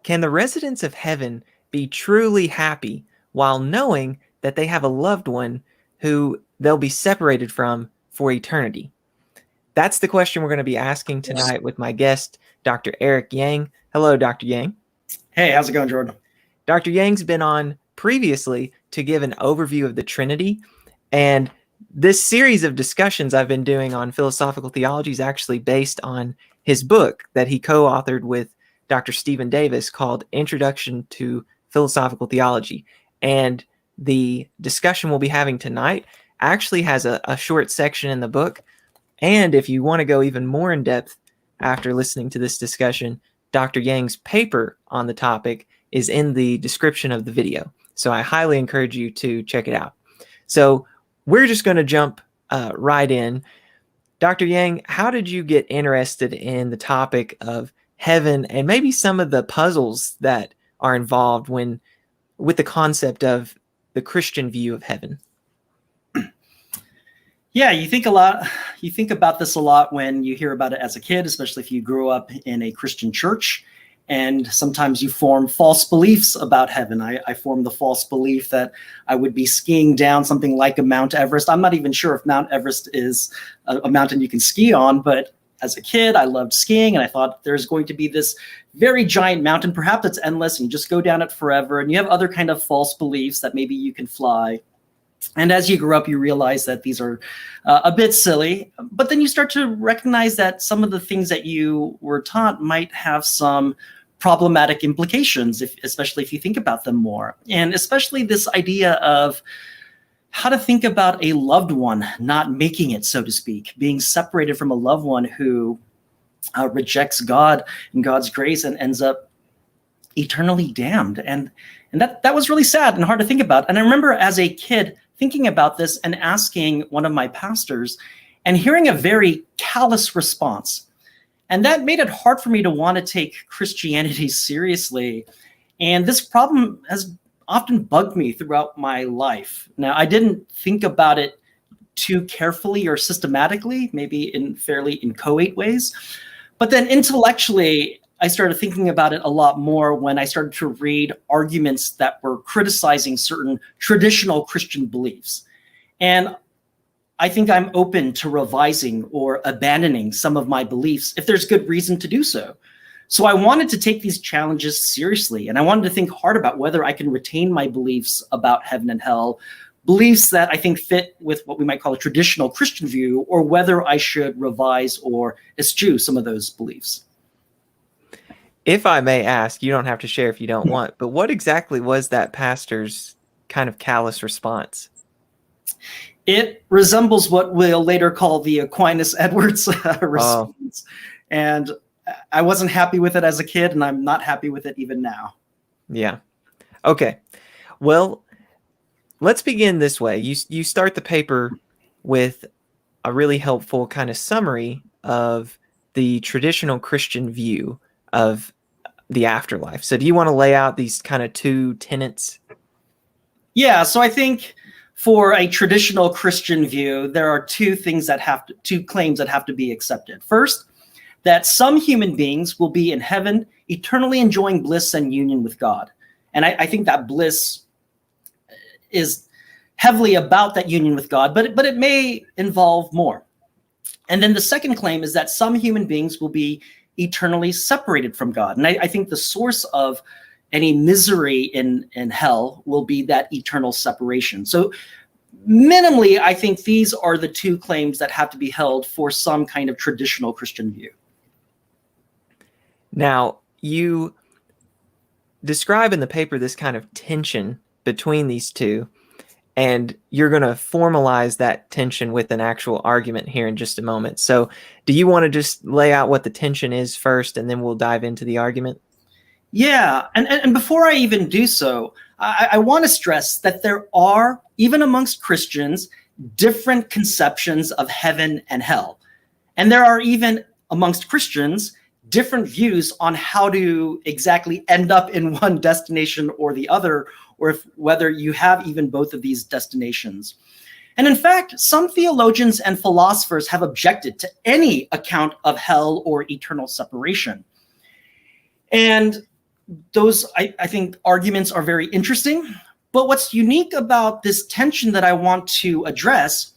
Can the residents of heaven be truly happy while knowing that they have a loved one who they'll be separated from for eternity? That's the question we're going to be asking tonight with my guest, Dr. Eric Yang. Hello, Dr. Yang. Hey, how's it going, Jordan? Dr. Yang's been on previously to give an overview of the Trinity, and this series of discussions I've been doing on philosophical theology is actually based on his book that he co-authored with Dr. Stephen Davis called Introduction to Philosophical Theology. And the discussion we'll be having tonight actually has a short section in the book. And if you want to go even more in depth after listening to this discussion, Dr. Yang's paper on the topic is in the description of the video. So I highly encourage you to check it out. So we're just going to jump right in. Dr. Yang, how did you get interested in the topic of heaven and maybe some of the puzzles that are involved with the concept of the Christian view of heaven? Yeah, you think about this a lot when you hear about it as a kid, especially if you grew up in a Christian church. And sometimes you form false beliefs about heaven. I formed the false belief that I would be skiing down something like a Mount Everest. I'm not even sure if Mount Everest is a mountain you can ski on, but as a kid, I loved skiing, and I thought there's going to be this very giant mountain. Perhaps it's endless, and you just go down it forever. And you have other kind of false beliefs that maybe you can fly. And as you grow up, you realize that these are a bit silly. But then you start to recognize that some of the things that you were taught might have some problematic implications, especially if you think about them more. And especially this idea of how to think about a loved one not making it, so to speak, being separated from a loved one who rejects God and God's grace and ends up eternally damned. And that was really sad and hard to think about. And I remember as a kid thinking about this and asking one of my pastors and hearing a very callous response. And that made it hard for me to want to take Christianity seriously. And this problem has often bugged me throughout my life. Now, I didn't think about it too carefully or systematically, maybe in fairly inchoate ways. But then intellectually, I started thinking about it a lot more when I started to read arguments that were criticizing certain traditional Christian beliefs. And I think I'm open to revising or abandoning some of my beliefs if there's good reason to do so. So I wanted to take these challenges seriously, and I wanted to think hard about whether I can retain my beliefs about heaven and hell, beliefs that I think fit with what we might call a traditional Christian view, or whether I should revise or eschew some of those beliefs. If I may ask, you don't have to share if you don't want, but what exactly was that pastor's kind of callous response? It resembles what we'll later call the Aquinas-Edwards response. And I wasn't happy with it as a kid, and I'm not happy with it even now. Yeah. Okay. Well, let's begin this way. You start the paper with a really helpful kind of summary of the traditional Christian view of the afterlife. So do you want to lay out these kind of two tenets? Yeah, so I think for a traditional Christian view, there are two claims that have to be accepted. First, that some human beings will be in heaven, eternally enjoying bliss and union with God. And I think that bliss is heavily about that union with God, but it may involve more. And then the second claim is that some human beings will be eternally separated from God. And I think the source of any misery in hell will be that eternal separation. So minimally, I think these are the two claims that have to be held for some kind of traditional Christian view. Now, you describe in the paper this kind of tension between these two, and you're going to formalize that tension with an actual argument here in just a moment. So do you want to just lay out what the tension is first, and then we'll dive into the argument? Yeah, and before I even do so, I want to stress that there are, even amongst Christians, different conceptions of heaven and hell. And there are even amongst Christians different views on how to exactly end up in one destination or the other, or whether you have even both of these destinations. And in fact, some theologians and philosophers have objected to any account of hell or eternal separation. And those, I think, arguments are very interesting. But what's unique about this tension that I want to address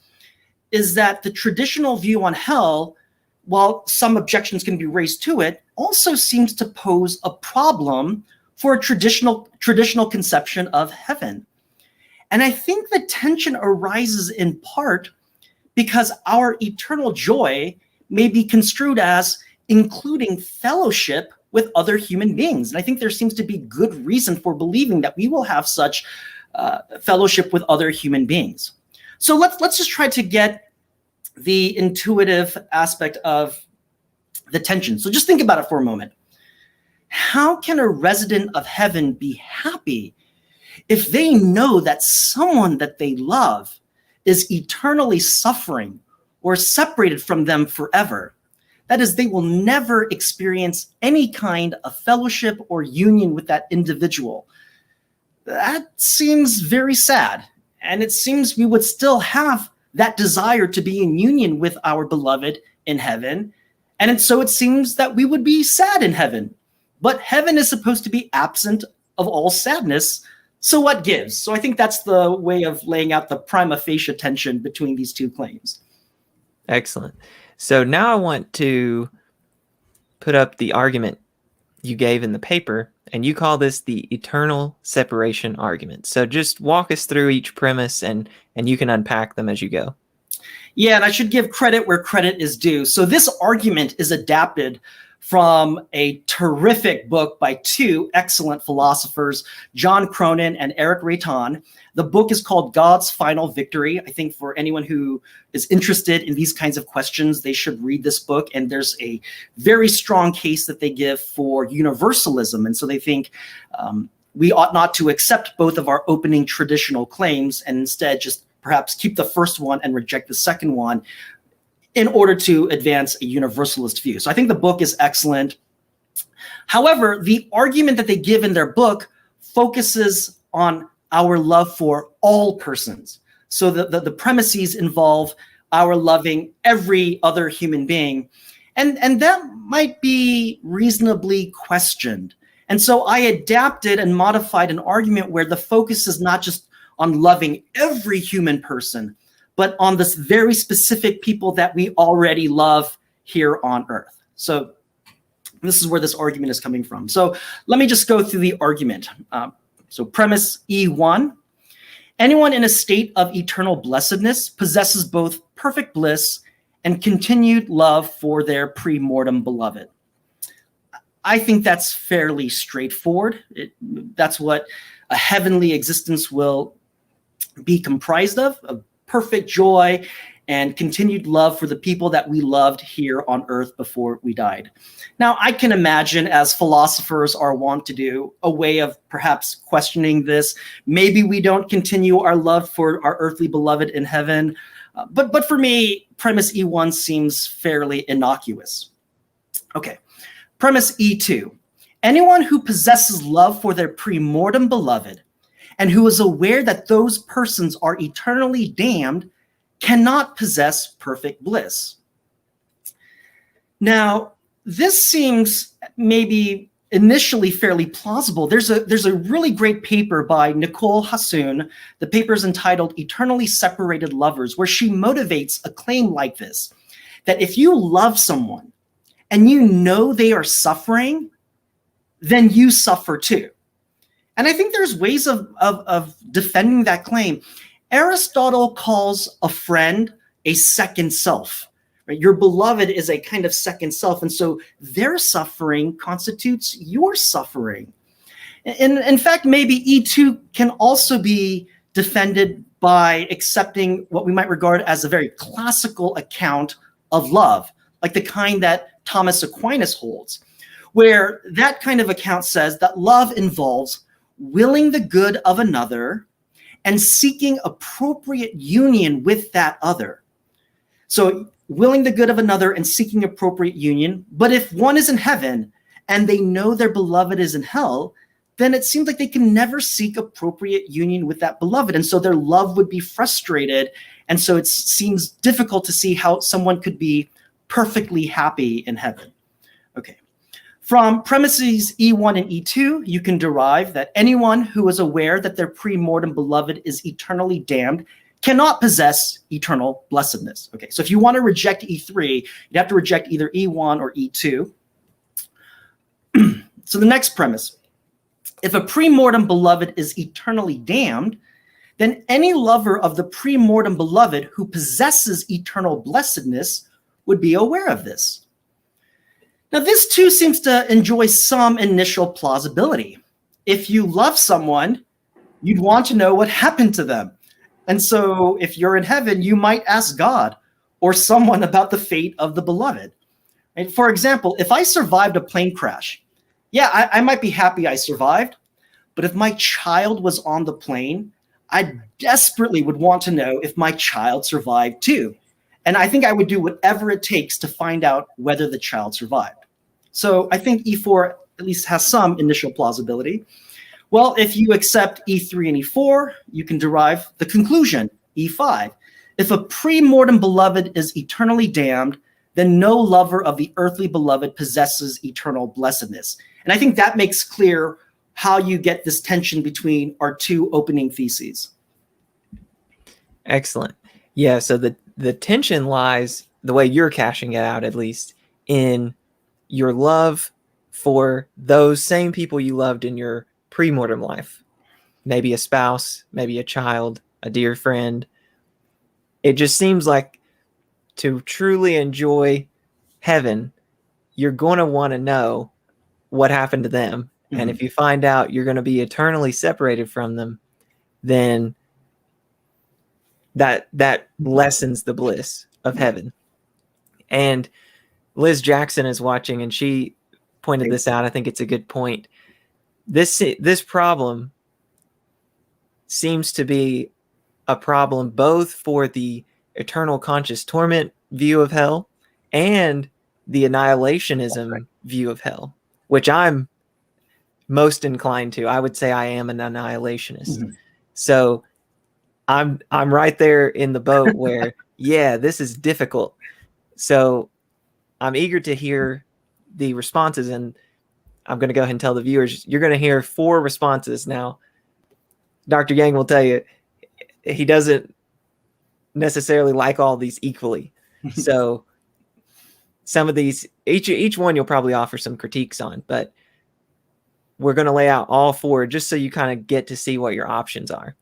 is that the traditional view on hell, while some objections can be raised to it, also seems to pose a problem for a traditional conception of heaven. And I think the tension arises in part because our eternal joy may be construed as including fellowship with other human beings. And I think there seems to be good reason for believing that we will have such fellowship with other human beings. So let's just try to get the intuitive aspect of the tension. So just think about it for a moment. How can a resident of heaven be happy if they know that someone that they love is eternally suffering or separated from them forever? That is, they will never experience any kind of fellowship or union with that individual. That seems very sad. And it seems we would still have that desire to be in union with our beloved in heaven. And so it seems that we would be sad in heaven. But heaven is supposed to be absent of all sadness. So what gives? So I think that's the way of laying out the prima facie tension between these two claims. Excellent. So now I want to put up the argument you gave in the paper, and you call this the eternal separation argument. So just walk us through each premise, and you can unpack them as you go. Yeah, and I should give credit where credit is due. So this argument is adapted from a terrific book by two excellent philosophers, John Cronin and Eric Reitan. The book is called God's Final Victory. I think for anyone who is interested in these kinds of questions, they should read this book. And there's a very strong case that they give for universalism. And so they think we ought not to accept both of our opening traditional claims and instead just perhaps keep the first one and reject the second one in order to advance a universalist view. So I think the book is excellent. However, the argument that they give in their book focuses on our love for all persons. So the premises involve our loving every other human being. And that might be reasonably questioned. And so I adapted and modified an argument where the focus is not just on loving every human person, but on this very specific people that we already love here on earth. So this is where this argument is coming from. So let me just go through the argument. So premise E1, anyone in a state of eternal blessedness possesses both perfect bliss and continued love for their pre-mortem beloved. I think that's fairly straightforward. That's what a heavenly existence will be comprised of perfect joy and continued love for the people that we loved here on earth before we died. Now, I can imagine, as philosophers are wont to do, a way of perhaps questioning this. Maybe we don't continue our love for our earthly beloved in heaven. But for me, premise E1 seems fairly innocuous. Okay, premise E2. Anyone who possesses love for their pre-mortem beloved and who is aware that those persons are eternally damned cannot possess perfect bliss. Now, this seems maybe initially fairly plausible. There's a really great paper by Nicole Hassoun. The paper is entitled Eternally Separated Lovers, where she motivates a claim like this, that if you love someone and you know they are suffering, then you suffer too. And I think there's ways of defending that claim. Aristotle calls a friend a second self. Right? Your beloved is a kind of second self. And so their suffering constitutes your suffering. In fact, maybe E2 can also be defended by accepting what we might regard as a very classical account of love, like the kind that Thomas Aquinas holds, where that kind of account says that love involves willing the good of another and seeking appropriate union with that other. So willing the good of another and seeking appropriate union. But if one is in heaven and they know their beloved is in hell, then it seems like they can never seek appropriate union with that beloved. And so their love would be frustrated. And so it seems difficult to see how someone could be perfectly happy in heaven. Okay. From premises E1 and E2, you can derive that anyone who is aware that their pre-mortem beloved is eternally damned cannot possess eternal blessedness. Okay, so if you want to reject E3, you'd have to reject either E1 or E2. So the next premise, if a pre-mortem beloved is eternally damned, then any lover of the pre-mortem beloved who possesses eternal blessedness would be aware of this. Now, this too seems to enjoy some initial plausibility. If you love someone, you'd want to know what happened to them. And so if you're in heaven, you might ask God or someone about the fate of the beloved. And for example, if I survived a plane crash, yeah, I might be happy I survived, but if my child was on the plane, I desperately would want to know if my child survived too. And I think I would do whatever it takes to find out whether the child survived. So I think E4 at least has some initial plausibility. Well, if you accept E3 and E4, you can derive the conclusion, E5. If a pre-mortem beloved is eternally damned, then no lover of the earthly beloved possesses eternal blessedness. And I think that makes clear how you get this tension between our two opening theses. Excellent. Yeah, so the tension lies, the way you're cashing it out at least, in your love for those same people you loved in your pre-mortem life. Maybe a spouse, maybe a child, a dear friend. It just seems like to truly enjoy heaven, you're going to want to know what happened to them. Mm-hmm. And if you find out you're going to be eternally separated from them, then that lessens the bliss of heaven. And Liz Jackson is watching, and she pointed this out. I think it's a good point. This problem seems to be a problem both for the eternal conscious torment view of hell and the annihilationism view of hell, which I'm most inclined to. I would say I am an annihilationist. Mm-hmm. So I'm right there in the boat where, yeah, this is difficult. So I'm eager to hear the responses, and I'm going to go ahead and tell the viewers, you're going to hear 4 responses. Now, Dr. Yang will tell you he doesn't necessarily like all these equally. So some of these, each one you'll probably offer some critiques on, but we're going to lay out all 4 just so you kind of get to see what your options are.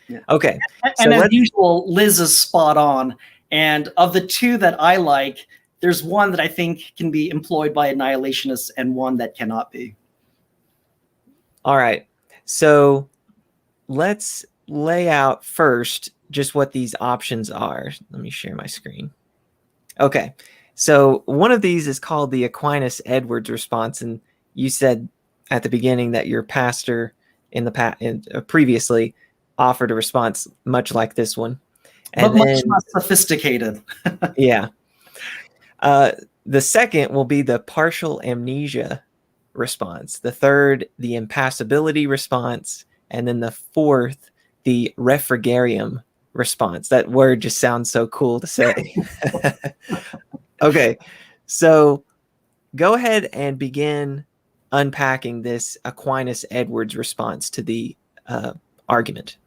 Yeah. Okay. And as usual, Liz is spot on. And of the 2 that I like, there's one that I think can be employed by annihilationists and one that cannot be. All right. So let's lay out first just what these options are. Let me share my screen. Okay. So one of these is called the Aquinas-Edwards response. And you said at the beginning that your pastor previously offered a response much like this one. And but much less sophisticated. Yeah. The second will be the partial amnesia response. The third, the impassability response. And then the fourth, the Refrigerium response. That word just sounds so cool to say. Okay, so go ahead and begin unpacking this Aquinas-Edwards response to the argument.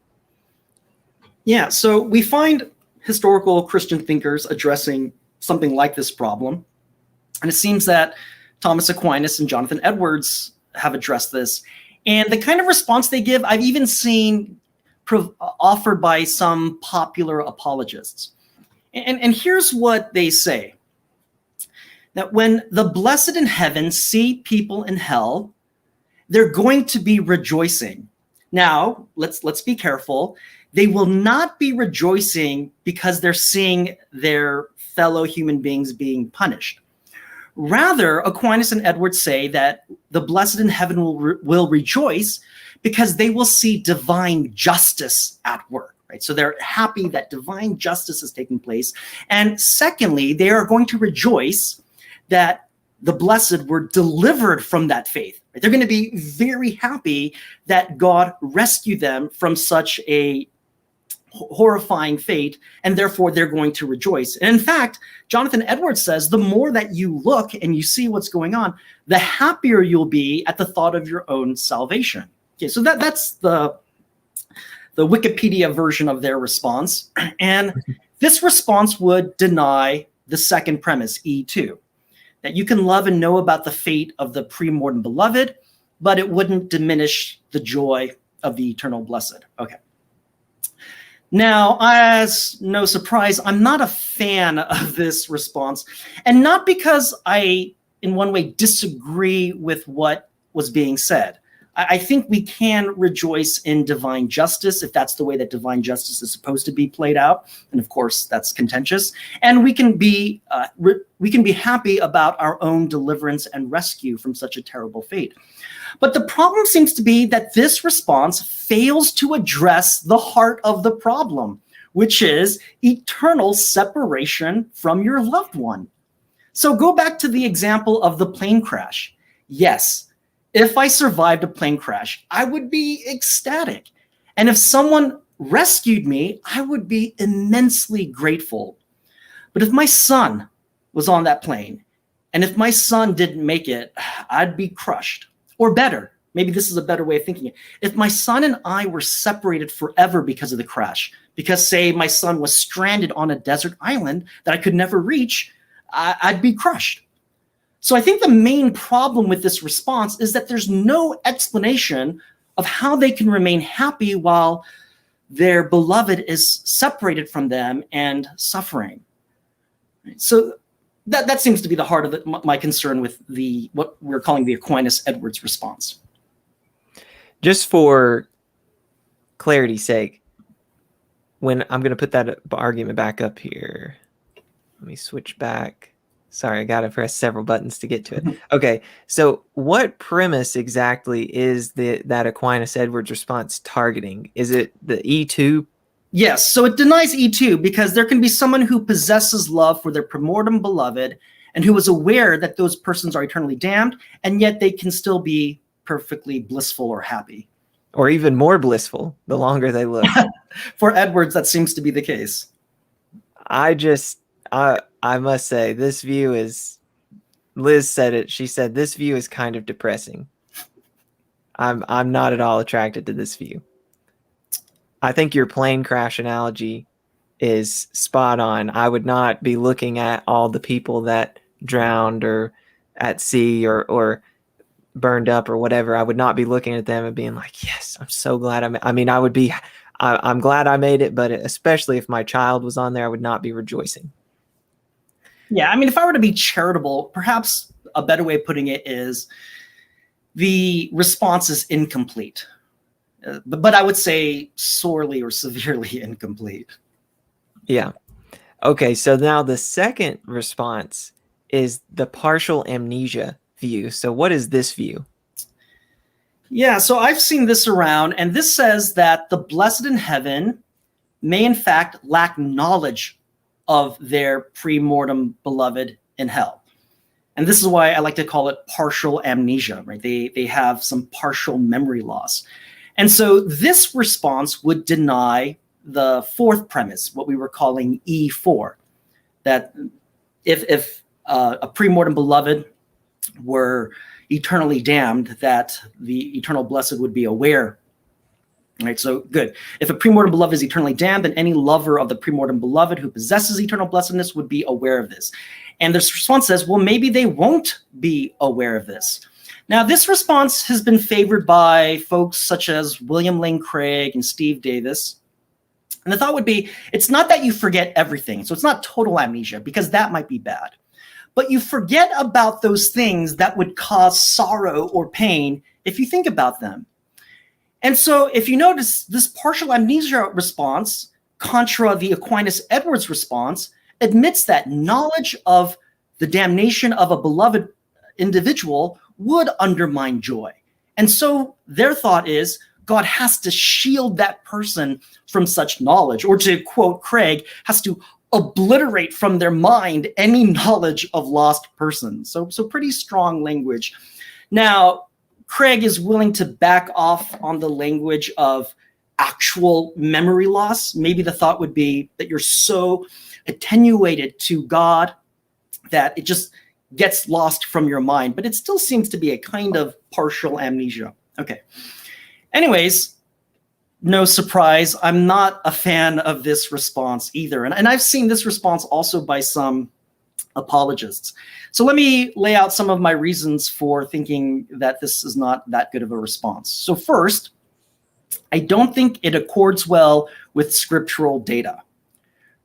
Yeah, so we find historical Christian thinkers addressing something like this problem. And it seems that Thomas Aquinas and Jonathan Edwards have addressed this. And the kind of response they give, I've even seen offered by some popular apologists. And here's what they say. That when the blessed in heaven see people in hell, they're going to be rejoicing. Now, let's be careful. They will not be rejoicing because they're seeing their fellow human beings being punished. Rather, Aquinas and Edwards say that the blessed in heaven will rejoice because they will see divine justice at work. Right? So they're happy that divine justice is taking place. And secondly, they are going to rejoice that the blessed were delivered from that faith. Right? They're going to be very happy that God rescued them from such a horrifying fate, and therefore they're going to rejoice. And in fact, Jonathan Edwards says the more that you look and you see what's going on, the happier you'll be at the thought of your own salvation. Okay, so that's the Wikipedia version of their response. And this response would deny the second premise, E2, that you can love and know about the fate of the pre-mortem beloved, but it wouldn't diminish the joy of the eternal blessed. Okay. Now, as no surprise, I'm not a fan of this response, and not because I, in one way, disagree with what was being said. I think we can rejoice in divine justice if that's the way that divine justice is supposed to be played out, and of course that's contentious. And we can be happy about our own deliverance and rescue from such a terrible fate. But the problem seems to be that this response fails to address the heart of the problem, which is eternal separation from your loved one. So go back to the example of the plane crash. Yes, if I survived a plane crash, I would be ecstatic. And if someone rescued me, I would be immensely grateful. But if my son was on that plane, and if my son didn't make it, I'd be crushed. Or better, maybe this is a better way of thinking it. If my son and I were separated forever because of the crash, because say my son was stranded on a desert island that I could never reach, I'd be crushed. So I think the main problem with this response is that there's no explanation of how they can remain happy while their beloved is separated from them and suffering. So that seems to be the heart of my concern with what we're calling the Aquinas-Edwards response. Just for clarity's sake, when I'm going to put that argument back up here, let me switch back. Sorry, I got to press several buttons to get to it. Okay, so what premise exactly is that Aquinas-Edwards response targeting? Is it the E2? Yes, so it denies E2 because there can be someone who possesses love for their primordial beloved and who is aware that those persons are eternally damned, and yet they can still be perfectly blissful or happy. Or even more blissful the longer they live. For Edwards, that seems to be the case. I must say, this view is, Liz said it, she said, this view is kind of depressing. I'm not at all attracted to this view. I think your plane crash analogy is spot on. I would not be looking at all the people that drowned or at sea or burned up or whatever. I would not be looking at them and being like, yes, I'm so glad I'm glad I made it, but especially if my child was on there, I would not be rejoicing. Yeah, I mean, if I were to be charitable, perhaps a better way of putting it is the response is incomplete. But I would say sorely or severely incomplete. Yeah. Okay, so now the second response is the partial amnesia view. So what is this view? Yeah, so I've seen this around, and this says that the blessed in heaven may in fact lack knowledge of their pre-mortem beloved in hell. And this is why I like to call it partial amnesia, right? They have some partial memory loss. And so this response would deny the fourth premise, what we were calling E4, that if a pre-mortem beloved were eternally damned, that the eternal blessed would be aware. Right, so good. If a pre-mortem beloved is eternally damned, then any lover of the pre-mortem beloved who possesses eternal blessedness would be aware of this. And this response says, well, maybe they won't be aware of this. Now, this response has been favored by folks such as William Lane Craig and Steve Davis. And the thought would be, it's not that you forget everything. So it's not total amnesia, because that might be bad. But you forget about those things that would cause sorrow or pain if you think about them. And so if you notice, this partial amnesia response, contra the Aquinas-Edwards response, admits that knowledge of the damnation of a beloved individual would undermine joy. And so their thought is, God has to shield that person from such knowledge, or to quote Craig, has to obliterate from their mind any knowledge of lost persons. So pretty strong language. Now, Craig is willing to back off on the language of actual memory loss. Maybe the thought would be that you're so attenuated to God that it just gets lost from your mind, but it still seems to be a kind of partial amnesia. Okay. Anyways, no surprise, I'm not a fan of this response either. And I've seen this response also by some apologists. So let me lay out some of my reasons for thinking that this is not that good of a response. So first, I don't think it accords well with scriptural data.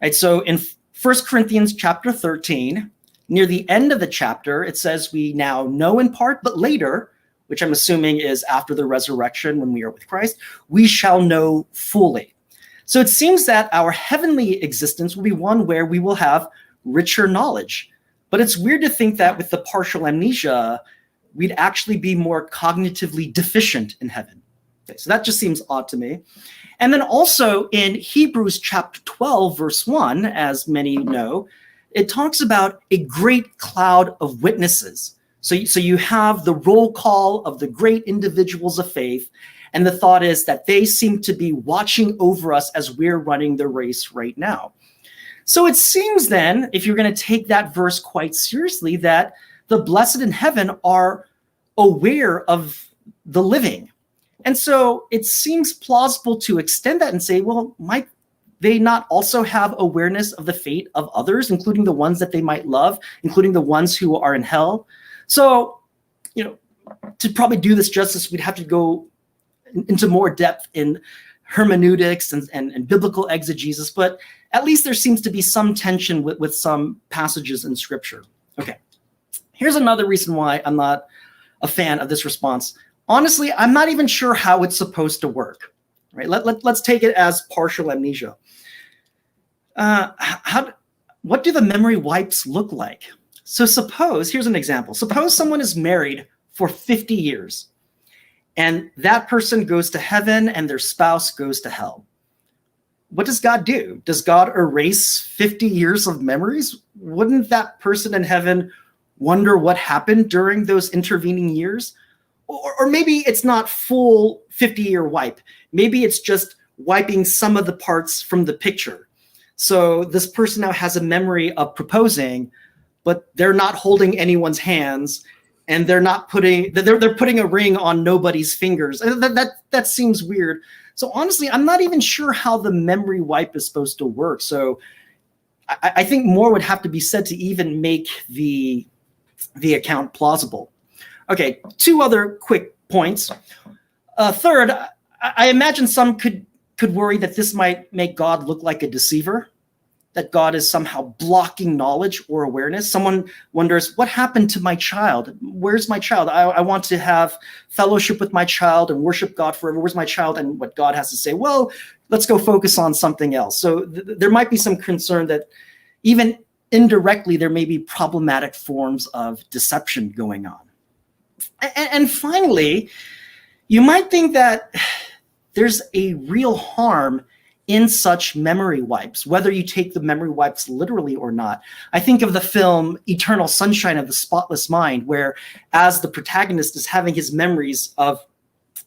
Right? So in 1 Corinthians chapter 13, near the end of the chapter, it says we now know in part, but later, which I'm assuming is after the resurrection when we are with Christ, we shall know fully. So it seems that our heavenly existence will be one where we will have richer knowledge. But it's weird to think that with the partial amnesia, we'd actually be more cognitively deficient in heaven. Okay, so that just seems odd to me. And then also in Hebrews chapter 12, verse 1, as many know, it talks about a great cloud of witnesses. So you have the roll call of the great individuals of faith, and the thought is that they seem to be watching over us as we're running the race right now. So it seems then, if you're going to take that verse quite seriously, that the blessed in heaven are aware of the living. And so it seems plausible to extend that and say, well, might they not also have awareness of the fate of others, including the ones that they might love, including the ones who are in hell? So, to probably do this justice, we'd have to go into more depth in hermeneutics and biblical exegesis, but at least there seems to be some tension with some passages in Scripture. Okay, here's another reason why I'm not a fan of this response. Honestly, I'm not even sure how it's supposed to work. Right? Let's take it as partial amnesia. What do the memory wipes look like? So here's an example. Suppose someone is married for 50 years and that person goes to heaven and their spouse goes to hell. What does God do? Does God erase 50 years of memories? Wouldn't that person in heaven wonder what happened during those intervening years? Or maybe it's not full 50-year wipe. Maybe it's just wiping some of the parts from the picture. So this person now has a memory of proposing, but they're not holding anyone's hands, and they're putting a ring on nobody's fingers. That seems weird. So honestly, I'm not even sure how the memory wipe is supposed to work. So I think more would have to be said to even make the account plausible. Okay, two other quick points. Third, I imagine some could worry that this might make God look like a deceiver, that God is somehow blocking knowledge or awareness. Someone wonders, what happened to my child? Where's my child? I want to have fellowship with my child and worship God forever. Where's my child? And what God has to say, well, let's go focus on something else. So there might be some concern that even indirectly, there may be problematic forms of deception going on. And finally, you might think that there's a real harm in such memory wipes, whether you take the memory wipes literally or not. I think of the film Eternal Sunshine of the Spotless Mind, where as the protagonist is having his memories of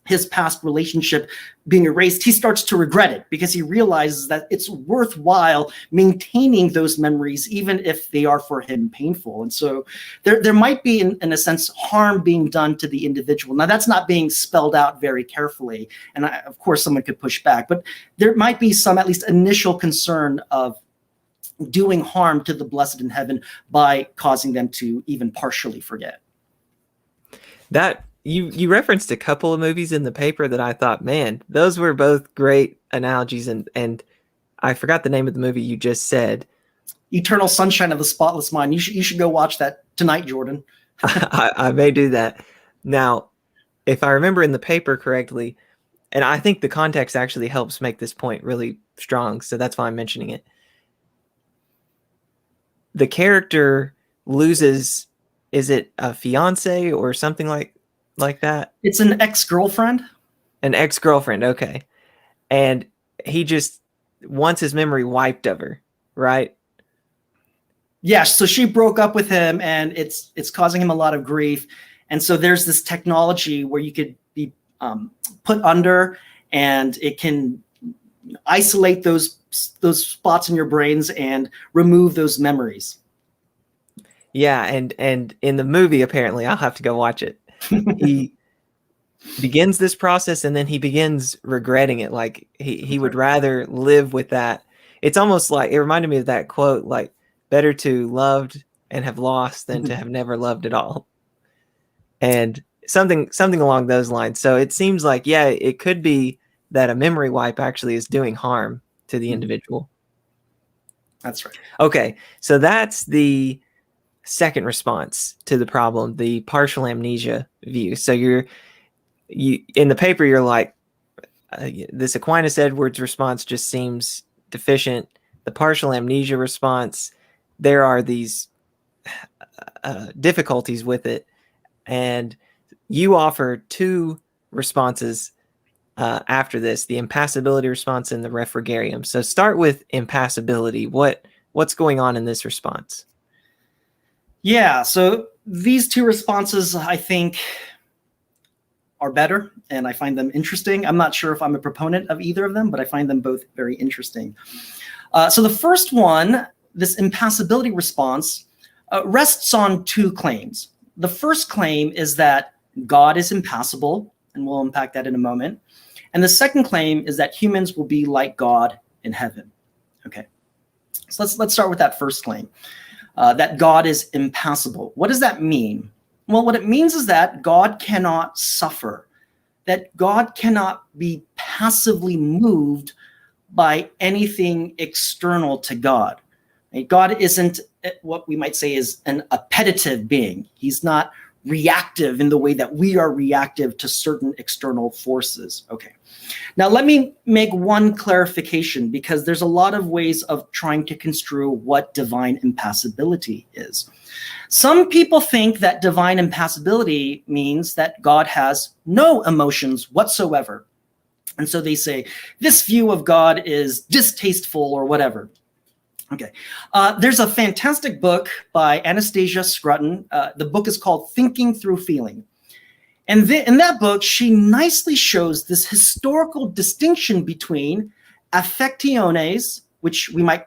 his past relationship being erased, he starts to regret it because he realizes that it's worthwhile maintaining those memories, even if they are for him painful. And so there might be, in a sense, harm being done to the individual. Now, that's not being spelled out very carefully. And of course, someone could push back, but there might be some at least initial concern of doing harm to the blessed in heaven by causing them to even partially forget. That You referenced a couple of movies in the paper that I thought, man, those were both great analogies, and I forgot the name of the movie you just said. Eternal Sunshine of the Spotless Mind. You should go watch that tonight, Jordan. I may do that. Now, if I remember in the paper correctly, and I think the context actually helps make this point really strong, so that's why I'm mentioning it. The character loses, is it a fiance or something like that? It's an ex-girlfriend. An ex-girlfriend, okay. And he just wants his memory wiped of her, right? Yeah, so she broke up with him, and it's causing him a lot of grief. And so there's this technology where you could be put under, and it can isolate those spots in your brains and remove those memories. Yeah, and in the movie, apparently, I'll have to go watch it. He begins this process and then he begins regretting it. Like he would rather live with that. It's almost like, it reminded me of that quote, like, better to loved and have lost than to have never loved at all. And something along those lines. So it seems like, yeah, it could be that a memory wipe actually is doing harm to the individual. That's right. Okay, so that's the second response to the problem, the partial amnesia view. So you in the paper, you're like, this Aquinas-Edwards response just seems deficient. The partial amnesia response, there are these difficulties with it. And you offer two responses after this, the impassability response and the refrigerium. So start with impassability. What's going on in this response? Yeah, so these two responses, I think, are better, and I find them interesting. I'm not sure if I'm a proponent of either of them, but I find them both very interesting. So the first one, this impassibility response, rests on two claims. The first claim is that God is impassible, and we'll unpack that in a moment. And the second claim is that humans will be like God in heaven. Okay, so let's start with that first claim, that God is impassible. What does that mean? Well, what it means is that God cannot suffer, that God cannot be passively moved by anything external to God. Right? God isn't what we might say is an appetitive being. He's not reactive in the way that we are reactive to certain external forces. Okay. Now, let me make one clarification, because there's a lot of ways of trying to construe what divine impassibility is. Some people think that divine impassibility means that God has no emotions whatsoever. And so they say, this view of God is distasteful or whatever. Okay. There's a fantastic book by Anastasia Scrutton. The book is called Thinking Through Feeling. And in that book, she nicely shows this historical distinction between affectiones, which we might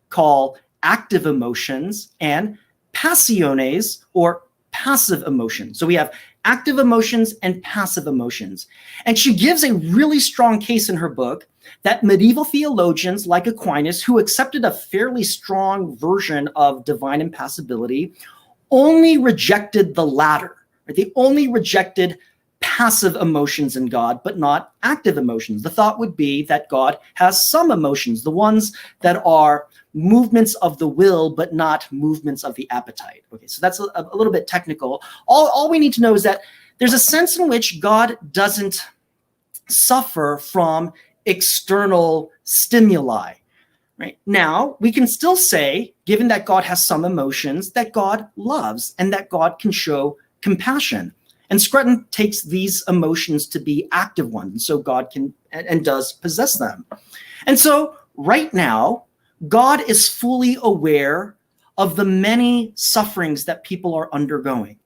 call active emotions, and passiones, or passive emotions. So we have active emotions and passive emotions. And she gives a really strong case in her book that medieval theologians like Aquinas, who accepted a fairly strong version of divine impassibility, only rejected the latter. Right? They only rejected passive emotions in God, but not active emotions. The thought would be that God has some emotions, the ones that are movements of the will, but not movements of the appetite. Okay, so that's a little bit technical. All we need to know is that there's a sense in which God doesn't suffer from external stimuli. Right? Now, we can still say, given that God has some emotions, that God loves and that God can show compassion. And Scrutton takes these emotions to be active ones, so God can and does possess them. And so right now, God is fully aware of the many sufferings that people are undergoing.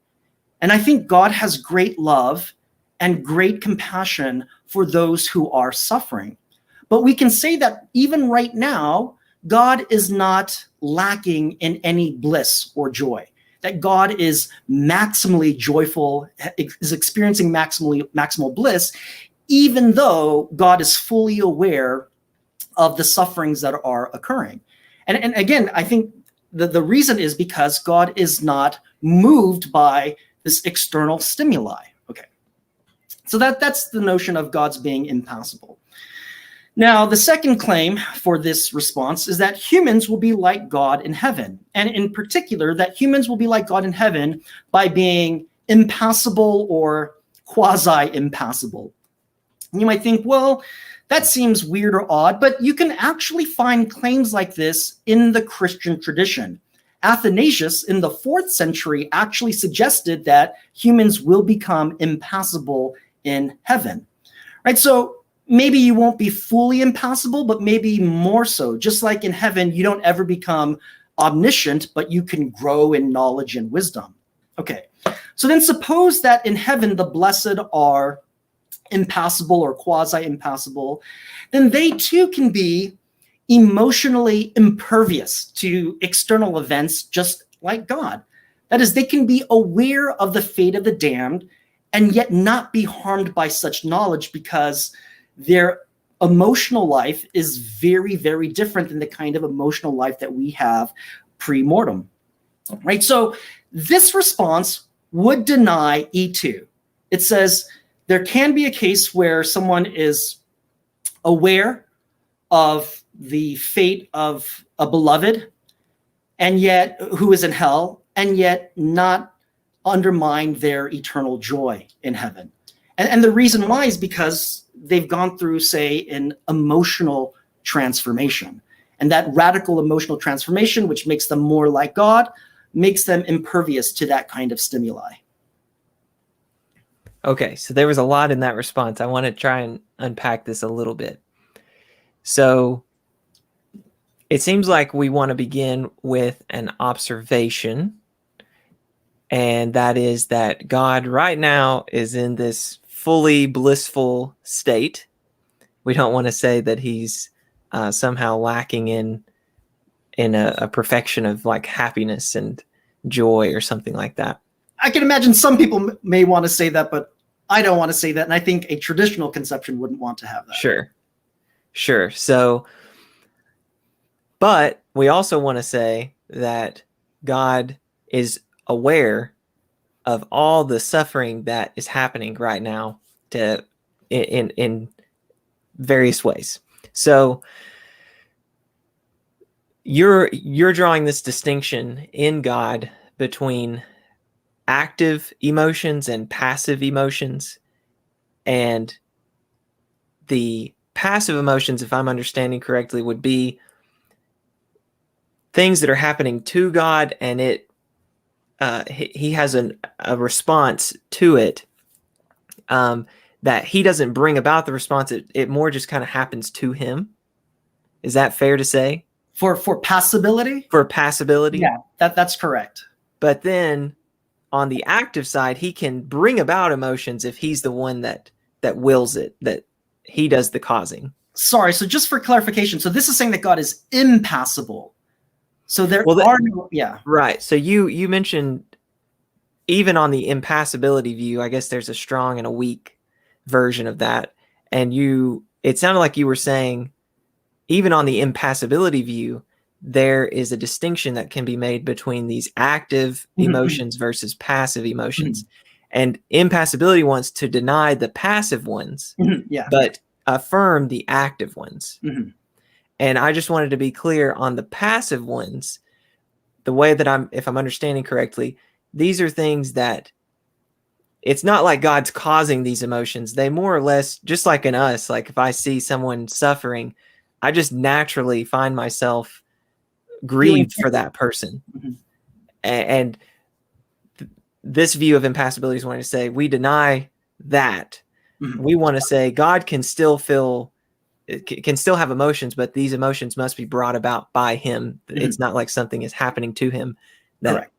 And I think God has great love and great compassion for those who are suffering. But we can say that even right now, God is not lacking in any bliss or joy, that God is maximally joyful, is experiencing maximal bliss, even though God is fully aware of the sufferings that are occurring. And again, I think the reason is because God is not moved by this external stimuli. Okay, so that's the notion of God's being impassible. Now, the second claim for this response is that humans will be like God in heaven, and in particular, that humans will be like God in heaven by being impassible or quasi-impassible. And you might think, well, that seems weird or odd, but you can actually find claims like this in the Christian tradition. Athanasius in the 4th century actually suggested that humans will become impassible in heaven. Right? So maybe you won't be fully impassible, but maybe more so. Just like in heaven, you don't ever become omniscient, but you can grow in knowledge and wisdom. Okay, so then suppose that in heaven, the blessed are impassible or quasi-impassible, then they too can be emotionally impervious to external events just like God. That is, they can be aware of the fate of the damned and yet not be harmed by such knowledge because their emotional life is very, very different than the kind of emotional life that we have pre-mortem, right? So this response would deny E2. It says there can be a case where someone is aware of the fate of a beloved and yet who is in hell, and yet not undermine their eternal joy in heaven. And the reason why is because they've gone through, say, an emotional transformation. And that radical emotional transformation, which makes them more like God, makes them impervious to that kind of stimuli. Okay, so there was a lot in that response. I want to try and unpack this a little bit. So it seems like we want to begin with an observation, and that is that God right now is in this fully blissful state. We don't want to say that he's somehow lacking in a perfection of like happiness and joy or something like that. I can imagine some people may want to say that, but I don't want to say that. And I think a traditional conception wouldn't want to have that. Sure. So, but we also want to say that God is aware of all the suffering that is happening right now in various ways. So you're drawing this distinction in God between active emotions and passive emotions, and the passive emotions, if I'm understanding correctly, would be things that are happening to God, and he has a response to it, that he doesn't bring about the response. It more just kind of happens to him. Is that fair to say? For passibility? For passibility? Yeah, that's correct. But then on the active side, he can bring about emotions if he's the one that wills it, that he does the causing. Sorry, so just for clarification, so this is saying that God is impassible. So there are no, yeah. Right. So you mentioned even on the impassibility view, I guess there's a strong and a weak version of that. And it sounded like you were saying even on the impassibility view, there is a distinction that can be made between these active emotions versus passive emotions. And impassibility wants to deny the passive ones, but affirm the active ones. And I just wanted to be clear on the passive ones, the way that if I'm understanding correctly, these are things that it's not like God's causing these emotions. They more or less, just like in us, like if I see someone suffering, I just naturally find myself grieved for that person. And this view of impassibility is wanting to say we deny that. We want to say God can still have emotions, but these emotions must be brought about by him. It's not like something is happening to him. Correct.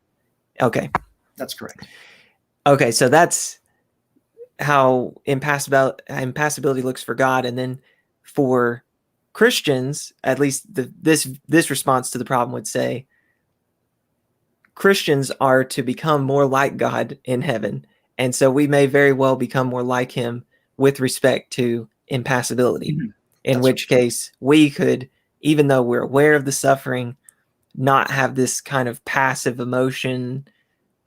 Okay. That's correct. Okay, so that's how impassibility looks for God. And then for Christians, at least this response to the problem would say Christians are to become more like God in heaven. And so we may very well become more like him with respect to impassibility, in which case we could, even though we're aware of the suffering, not have this kind of passive emotion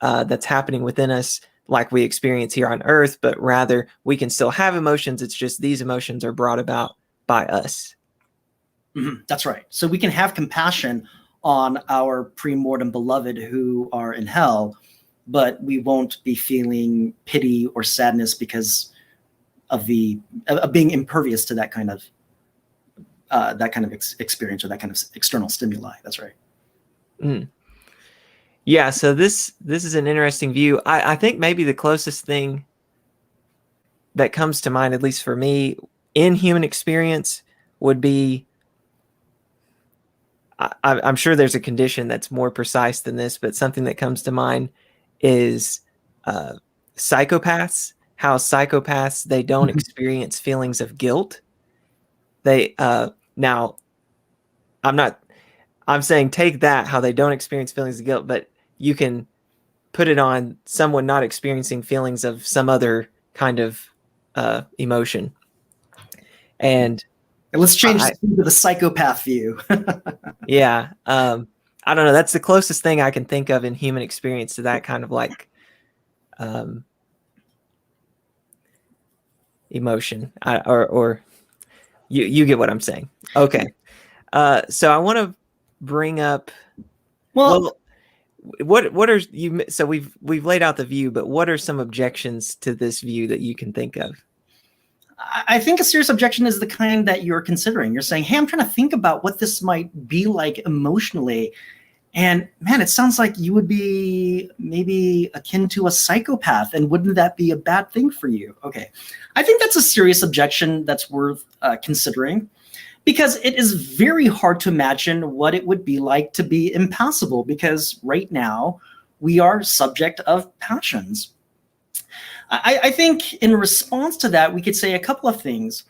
that's happening within us like we experience here on earth, but rather we can still have emotions. It's just these emotions are brought about by us. That's right. So we can have compassion on our pre-mortem beloved who are in hell, but we won't be feeling pity or sadness because of being impervious to that kind of experience or that kind of external stimuli. That's right. Yeah. So this is an interesting view. I think maybe the closest thing that comes to mind, at least for me, in human experience would be, I'm sure there's a condition that's more precise than this, but something that comes to mind is psychopaths how psychopaths, they don't experience feelings of guilt. They now I'm saying take that, how they don't experience feelings of guilt, but you can put it on someone not experiencing feelings of some other kind of emotion. And let's change to the psychopath view. Yeah. I don't know. That's the closest thing I can think of in human experience to that kind of like emotion. Or you get what I'm saying. Okay. So I want to bring up, well, what are you, so we've laid out the view, but what are some objections to this view that you can think of? I think a serious objection is the kind that you're considering. You're saying, hey, I'm trying to think about what this might be like emotionally. And man, it sounds like you would be maybe akin to a psychopath. And wouldn't that be a bad thing for you? Okay. I think that's a serious objection that's worth considering, because it is very hard to imagine what it would be like to be impassible, because right now we are subject of passions. I think in response to that, we could say a couple of things.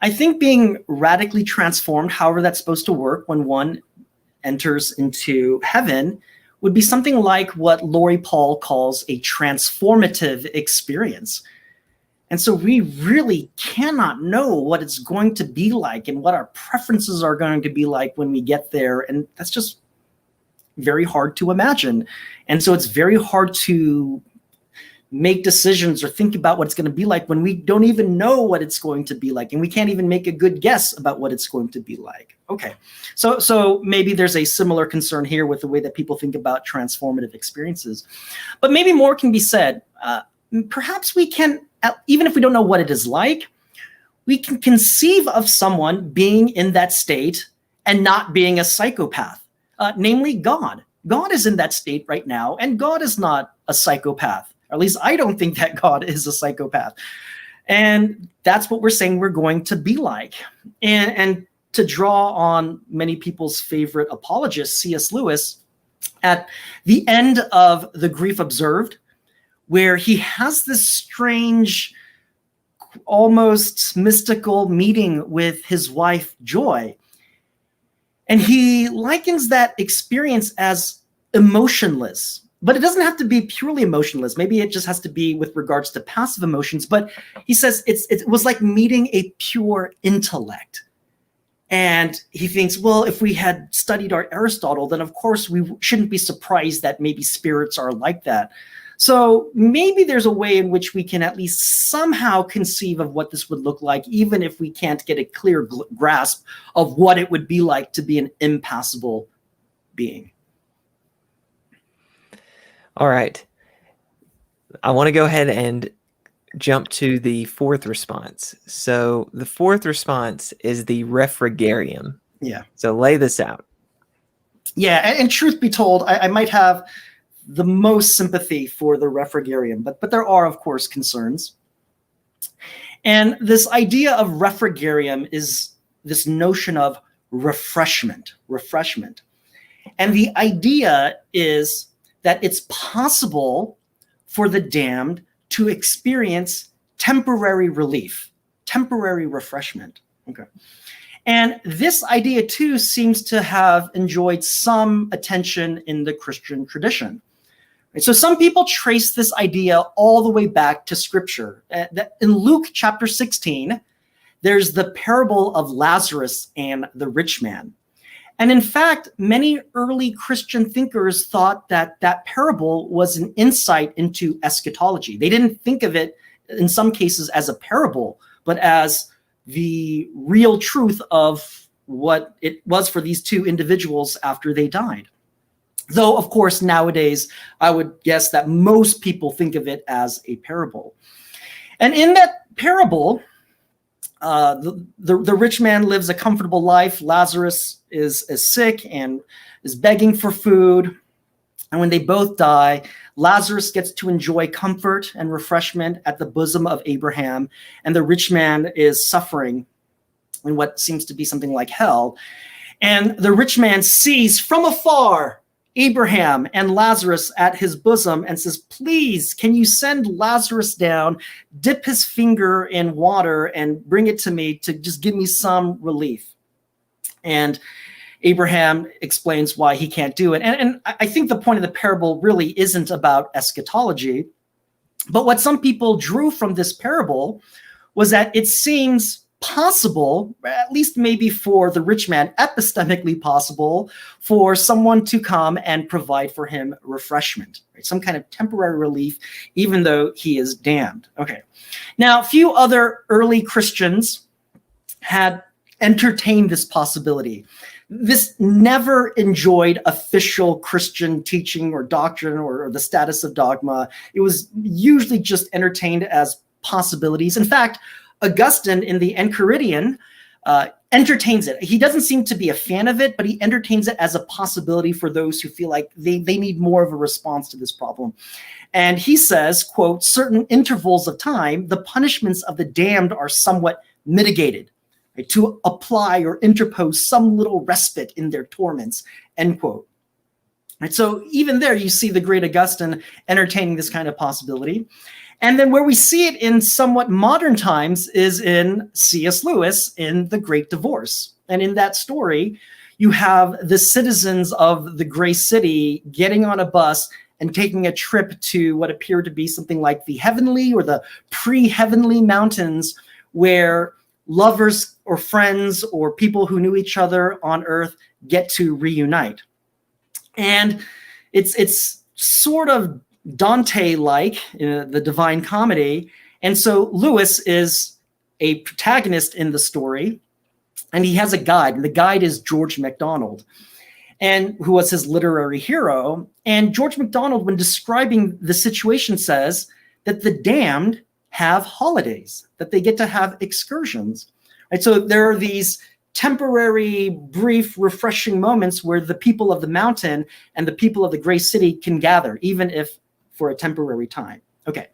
I think being radically transformed, however that's supposed to work when one enters into heaven, would be something like what Laurie Paul calls a transformative experience. And so we really cannot know what it's going to be like and what our preferences are going to be like when we get there. And that's just very hard to imagine. And so it's very hard to make decisions or think about what it's going to be like when we don't even know what it's going to be like, and we can't even make a good guess about what it's going to be like. Okay, so maybe there's a similar concern here with the way that people think about transformative experiences, but maybe more can be said. Perhaps we can, even if we don't know what it is like, we can conceive of someone being in that state and not being a psychopath, namely God. God is in that state right now, and God is not a psychopath. Or at least I don't think that God is a psychopath. And that's what we're saying we're going to be like. And to draw on many people's favorite apologist, C.S. Lewis, at the end of The Grief Observed, where he has this strange, almost mystical meeting with his wife, Joy. And he likens that experience as emotionless. But it doesn't have to be purely emotionless. Maybe it just has to be with regards to passive emotions. But he says it was like meeting a pure intellect. And he thinks, well, if we had studied our Aristotle, then of course we shouldn't be surprised that maybe spirits are like that. So maybe there's a way in which we can at least somehow conceive of what this would look like, even if we can't get a clear grasp of what it would be like to be an impassible being. All right. I want to go ahead and jump to the fourth response. So the fourth response is the Refrigerium. Yeah. So lay this out. Yeah, and truth be told, I might have the most sympathy for the Refrigerium, but there are, of course, concerns. And this idea of Refrigerium is this notion of refreshment. And the idea is that it's possible for the damned to experience temporary relief, temporary refreshment. Okay. And this idea, too, seems to have enjoyed some attention in the Christian tradition. So some people trace this idea all the way back to Scripture. In Luke chapter 16, there's the parable of Lazarus and the rich man. And in fact, many early Christian thinkers thought that that parable was an insight into eschatology. They didn't think of it, in some cases, as a parable, but as the real truth of what it was for these two individuals after they died. Though, of course, nowadays, I would guess that most people think of it as a parable. And in that parable, the rich man lives a comfortable life. Lazarus is sick and is begging for food. And when they both die, Lazarus gets to enjoy comfort and refreshment at the bosom of Abraham, and the rich man is suffering in what seems to be something like hell. And the rich man sees from afar Abraham and Lazarus at his bosom and says, please, can you send Lazarus down, dip his finger in water and bring it to me to just give me some relief? And Abraham explains why he can't do it. And I think the point of the parable really isn't about eschatology, but what some people drew from this parable was that it seems possible, at least maybe for the rich man, epistemically possible, for someone to come and provide for him refreshment, right? Some kind of temporary relief, even though he is damned. Okay. Now, a few other early Christians had entertained this possibility. This never enjoyed official Christian teaching or doctrine or the status of dogma. It was usually just entertained as possibilities. In fact, Augustine in the Enchiridion entertains it. He doesn't seem to be a fan of it, but he entertains it as a possibility for those who feel like they need more of a response to this problem. And he says, quote, certain intervals of time, the punishments of the damned are somewhat mitigated, right, to apply or interpose some little respite in their torments, end quote. Right, so even there, you see the great Augustine entertaining this kind of possibility. And then where we see it in somewhat modern times is in C.S. Lewis in The Great Divorce. And in that story, you have the citizens of the Gray City getting on a bus and taking a trip to what appeared to be something like the heavenly or the pre-heavenly mountains, where lovers or friends or people who knew each other on earth get to reunite. And it's sort of Dante-like, the Divine Comedy. And so Lewis is a protagonist in the story, and he has a guide, and the guide is George MacDonald, and who was his literary hero. And George MacDonald, when describing the situation, says that the damned have holidays, that they get to have excursions. Right? So there are these temporary, brief, refreshing moments where the people of the mountain and the people of the Gray City can gather, even if for a temporary time. Okay.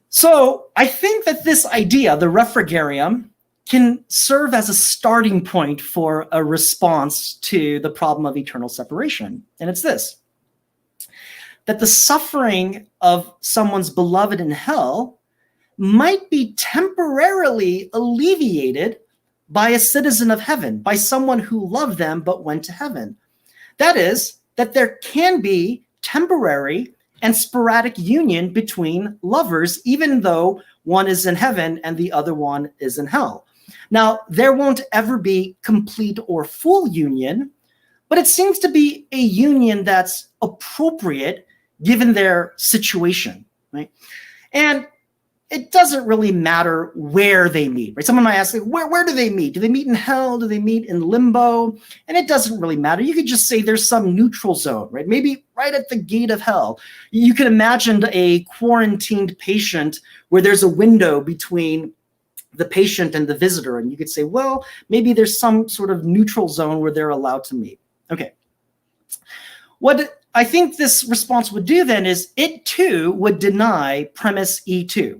So I think that this idea, the Refrigerium, can serve as a starting point for a response to the problem of eternal separation. And it's this, that the suffering of someone's beloved in hell might be temporarily alleviated by a citizen of heaven, by someone who loved them but went to heaven. That is, that there can be temporary and sporadic union between lovers, even though one is in heaven and the other one is in hell. Now, there won't ever be complete or full union, but it seems to be a union that's appropriate given their situation, right? And it doesn't really matter where they meet, right? Someone might ask, like, where do they meet? Do they meet in hell? Do they meet in limbo? And it doesn't really matter. You could just say there's some neutral zone, right? Maybe right at the gate of hell. You can imagine a quarantined patient where there's a window between the patient and the visitor. And you could say, well, maybe there's some sort of neutral zone where they're allowed to meet. Okay. What I think this response would do then is it too would deny premise E2.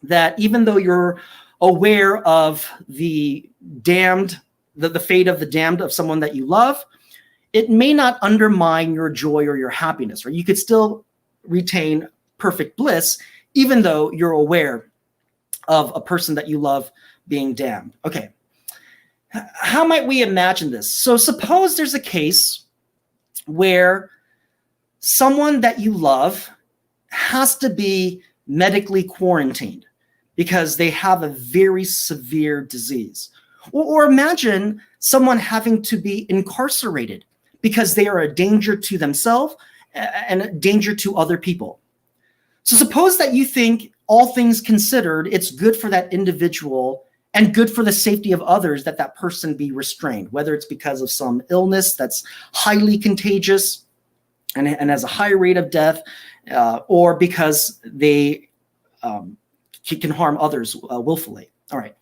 That even though you're aware of the damned, the fate of the damned of someone that you love, it may not undermine your joy or your happiness, right? You could still retain perfect bliss, even though you're aware of a person that you love being damned. Okay. How might we imagine this? So suppose there's a case where someone that you love has to be medically quarantined because they have a very severe disease. Or imagine someone having to be incarcerated because they are a danger to themselves and a danger to other people. So suppose that you think, all things considered, it's good for that individual and good for the safety of others that that person be restrained, whether it's because of some illness that's highly contagious and has a high rate of death, or because they can harm others willfully. All right.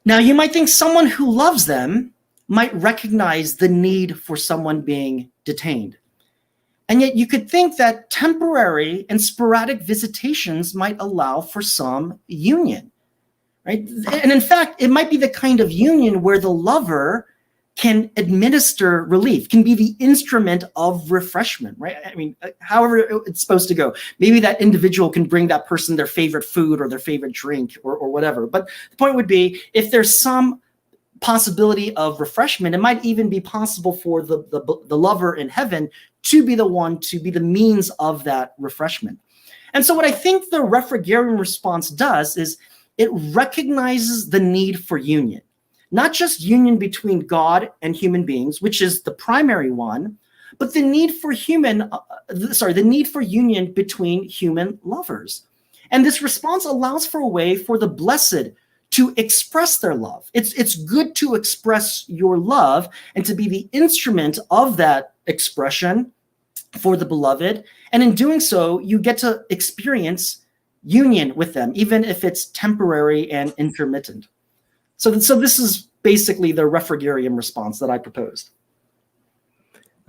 Now, you might think someone who loves them might recognize the need for someone being detained. And yet you could think that temporary and sporadic visitations might allow for some union, right? And in fact, it might be the kind of union where the lover can administer relief, can be the instrument of refreshment, right? I mean, however it's supposed to go. Maybe that individual can bring that person their favorite food or their favorite drink or whatever. But the point would be, if there's some possibility of refreshment, it might even be possible for the lover in heaven to be the one to be the means of that refreshment. And so what I think the Refrigerium response does is it recognizes the need for union. Not just union between God and human beings, which is the primary one, but the need for the need for union between human lovers. And this response allows for a way for the blessed to express their love. It's good to express your love and to be the instrument of that expression for the beloved. And in doing so, you get to experience union with them, even if it's temporary and intermittent. So this is basically the Refrigerium response that I proposed.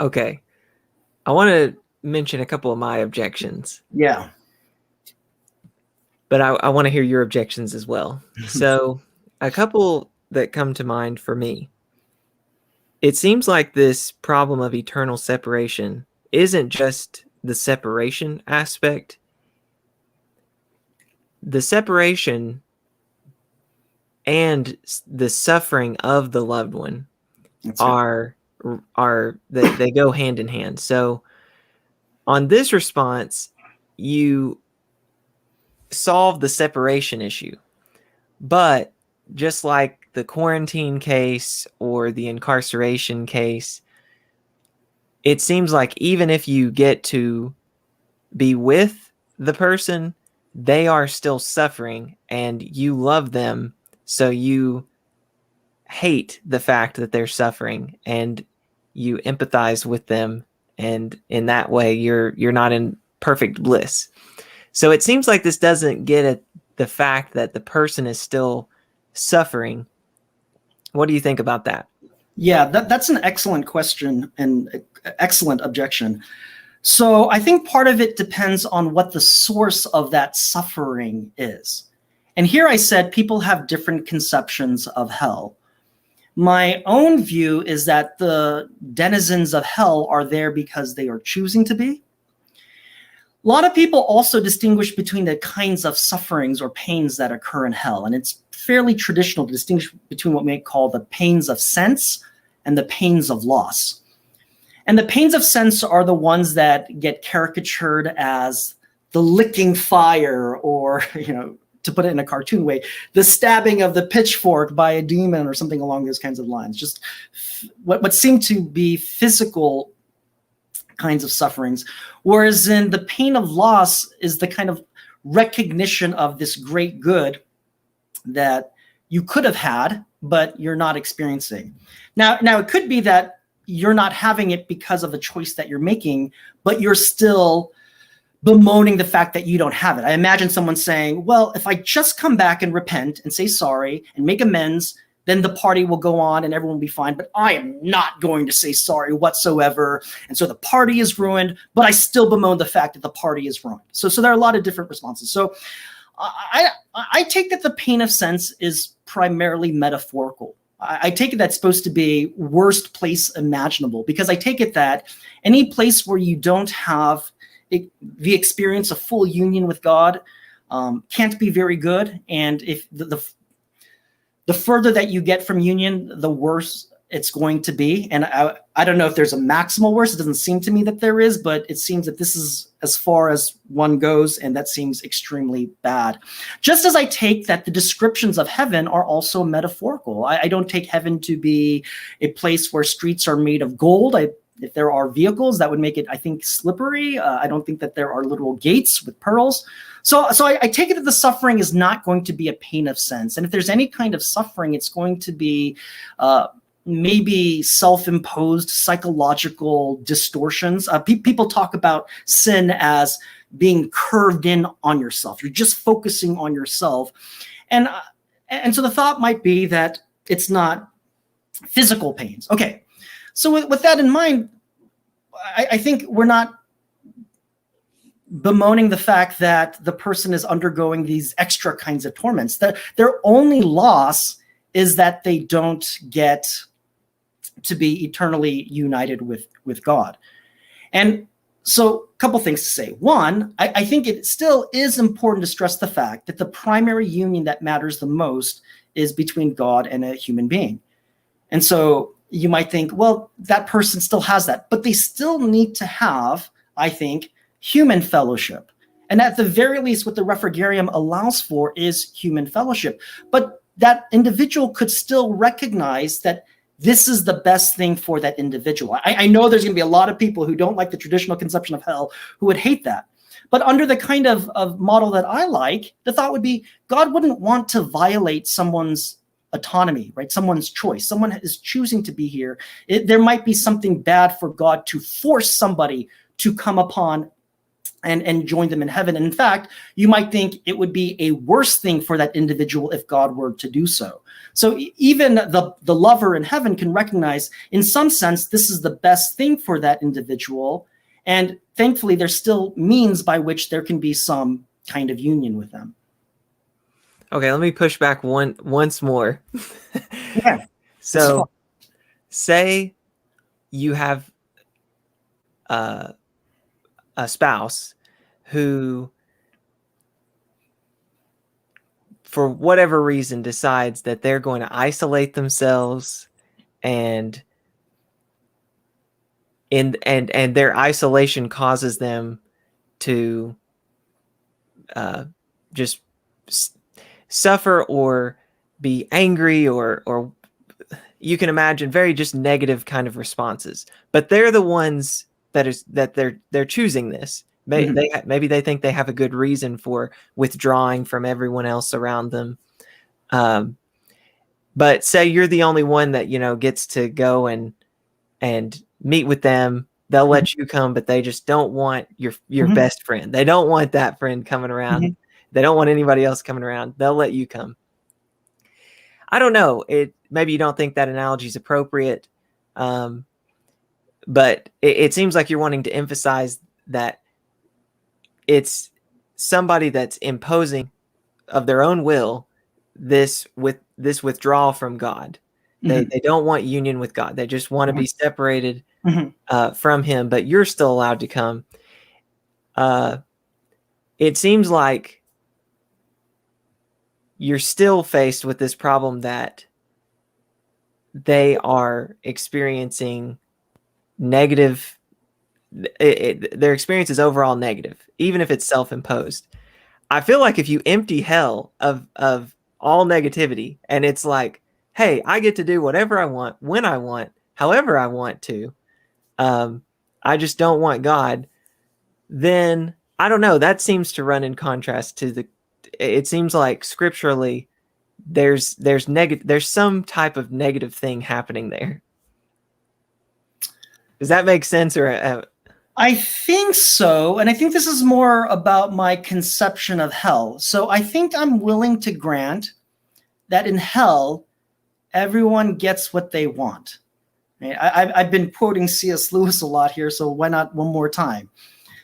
Okay. I want to mention a couple of my objections. Yeah. But I want to hear your objections as well. So a couple that come to mind for me. It seems like this problem of eternal separation isn't just the separation aspect. The separation and the suffering of the loved one they go hand in hand. So on this response, you solve the separation issue, but just like the quarantine case or the incarceration case, it seems like even if you get to be with the person, they are still suffering and you love them. So you hate the fact that they're suffering and you empathize with them. And in that way, you're not in perfect bliss. So it seems like this doesn't get at the fact that the person is still suffering. What do you think about that? Yeah, that's an excellent question and excellent objection. So I think part of it depends on what the source of that suffering is. And here I said people have different conceptions of hell. My own view is that the denizens of hell are there because they are choosing to be. A lot of people also distinguish between the kinds of sufferings or pains that occur in hell. And it's fairly traditional to distinguish between what we may call the pains of sense and the pains of loss. And the pains of sense are the ones that get caricatured as the licking fire, or, to put it in a cartoon way, the stabbing of the pitchfork by a demon or something along those kinds of lines. Just what seem to be physical kinds of sufferings. Whereas in the pain of loss is the kind of recognition of this great good that you could have had, but you're not experiencing. Now it could be that you're not having it because of a choice that you're making, but you're still bemoaning the fact that you don't have it. I imagine someone saying, well, if I just come back and repent and say sorry and make amends, then the party will go on and everyone will be fine. But I am not going to say sorry whatsoever. And so the party is ruined, but I still bemoan the fact that the party is ruined. So there are a lot of different responses. So I take that the pain of sense is primarily metaphorical. I take it that's supposed to be worst place imaginable, because I take it that any place where you don't have the experience of full union with God can't be very good. And if the further that you get from union, the worse it's going to be. And I don't know if there's a maximal worse. It doesn't seem to me that there is, but it seems that this is as far as one goes, and that seems extremely bad. Just as I take that the descriptions of heaven are also metaphorical. I don't take heaven to be a place where streets are made of gold. If there are vehicles, that would make it, I think, slippery. I don't think that there are literal gates with pearls. So I take it that the suffering is not going to be a pain of sense. And if there's any kind of suffering, it's going to be maybe self-imposed psychological distortions. People talk about sin as being curved in on yourself. You're just focusing on yourself. And so the thought might be that it's not physical pains. Okay. So with that in mind, I think we're not bemoaning the fact that the person is undergoing these extra kinds of torments. That their only loss is that they don't get to be eternally united with God. And so a couple things to say. One, I think it still is important to stress the fact that the primary union that matters the most is between God and a human being. And so you might think, well, that person still has that, but they still need to have, I think, human fellowship. And at the very least, what the Refrigerium allows for is human fellowship. But that individual could still recognize that this is the best thing for that individual. I know there's going to be a lot of people who don't like the traditional conception of hell who would hate that. But under the kind of model that I like, the thought would be God wouldn't want to violate someone's autonomy, right? Someone's choice. Someone is choosing to be here. There might be something bad for God to force somebody to come upon and join them in heaven. And in fact, you might think it would be a worse thing for that individual if God were to do so. So even the lover in heaven can recognize, in some sense, this is the best thing for that individual. And thankfully, there's still means by which there can be some kind of union with them. Okay, let me push back once more. Yeah. So say you have a spouse who, for whatever reason, decides that they're going to isolate themselves, and their isolation causes them to just suffer or be angry, or you can imagine very just negative kind of responses. But they're the ones that they're choosing this. Maybe they think they have a good reason for withdrawing from everyone else around them. But say you're the only one that, gets to go and meet with them. They'll let you come, but they just don't want your best friend. They don't want that friend coming around. They don't want anybody else coming around. They'll let you come. I don't know. Maybe you don't think that analogy is appropriate. But it seems like you're wanting to emphasize that it's somebody that's imposing of their own will this withdrawal from God. They don't want union with God. They just want to be separated from Him. But you're still allowed to come. It seems like you're still faced with this problem that they are experiencing negative. Their experience is overall negative, even if it's self-imposed. I feel like if you empty hell of all negativity, and it's like, hey, I get to do whatever I want, when I want, however I want to, I just don't want God, then I don't know, that seems to run in contrast to it seems like scripturally there's some type of negative thing happening there. Does that make sense? Or I think so. And I think this is more about my conception of hell. So I think I'm willing to grant that in hell, everyone gets what they want. I've been quoting C.S. Lewis a lot here, so why not one more time?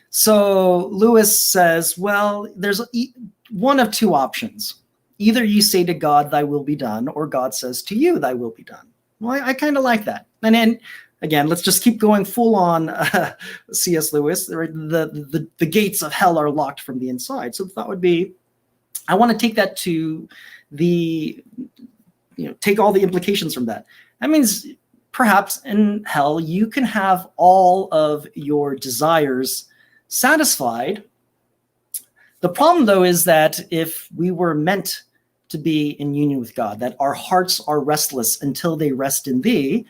So Lewis says, well, there's one of two options. Either you say to God, thy will be done, or God says to you, thy will be done. Well, I kind of like that. And then, again, let's just keep going full on C.S. Lewis. The gates of hell are locked from the inside. So the thought would be, I want to take that to take all the implications from that. That means perhaps in hell, you can have all of your desires satisfied. The problem, though, is that if we were meant to be in union with God, that our hearts are restless until they rest in thee,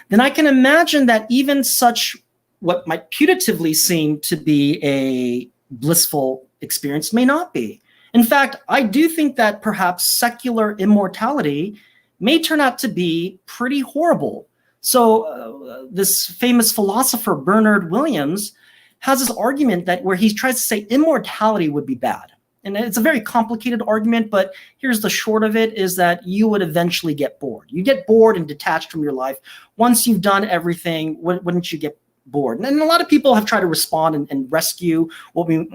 then I can imagine that even such what might putatively seem to be a blissful experience may not be. In fact, I do think that perhaps secular immortality may turn out to be pretty horrible. So this famous philosopher, Bernard Williams, has this argument that where he tries to say immortality would be bad. And it's a very complicated argument, but here's the short of it, is that you would eventually get bored. You get bored and detached from your life. Once you've done everything, wouldn't you get bored? And a lot of people have tried to respond and rescue what we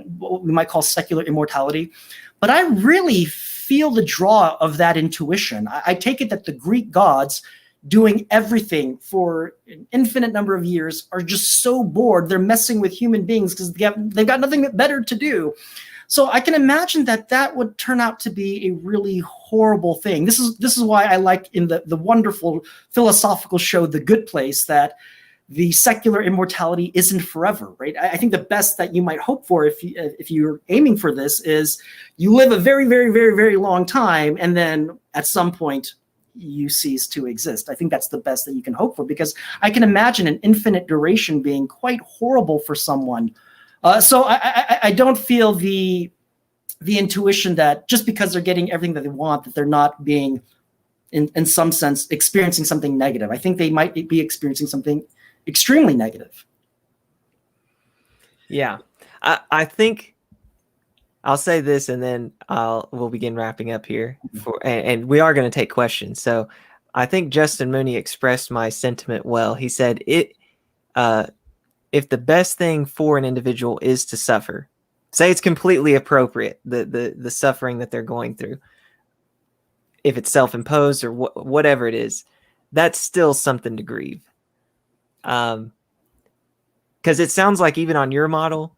might call secular immortality. But I really feel the draw of that intuition. I take it that the Greek gods doing everything for an infinite number of years are just so bored. They're messing with human beings because they've got nothing better to do. So I can imagine that would turn out to be a really horrible thing. This is why I like in the wonderful philosophical show, The Good Place, that the secular immortality isn't forever, right? I think the best that you might hope for if you're aiming for this is you live a very, very, very, very long time, and then at some point you cease to exist. I think that's the best that you can hope for, because I can imagine an infinite duration being quite horrible for someone. So I don't feel the intuition that just because they're getting everything that they want, that they're not being, in some sense, experiencing something negative. I think they might be experiencing something extremely negative. Yeah, I think I'll say this, and then we'll begin wrapping up here. And we are going to take questions. So I think Justin Mooney expressed my sentiment well. He said, if the best thing for an individual is to suffer, say it's completely appropriate, the suffering that they're going through, if it's self-imposed or whatever it is, that's still something to grieve. Because it sounds like even on your model,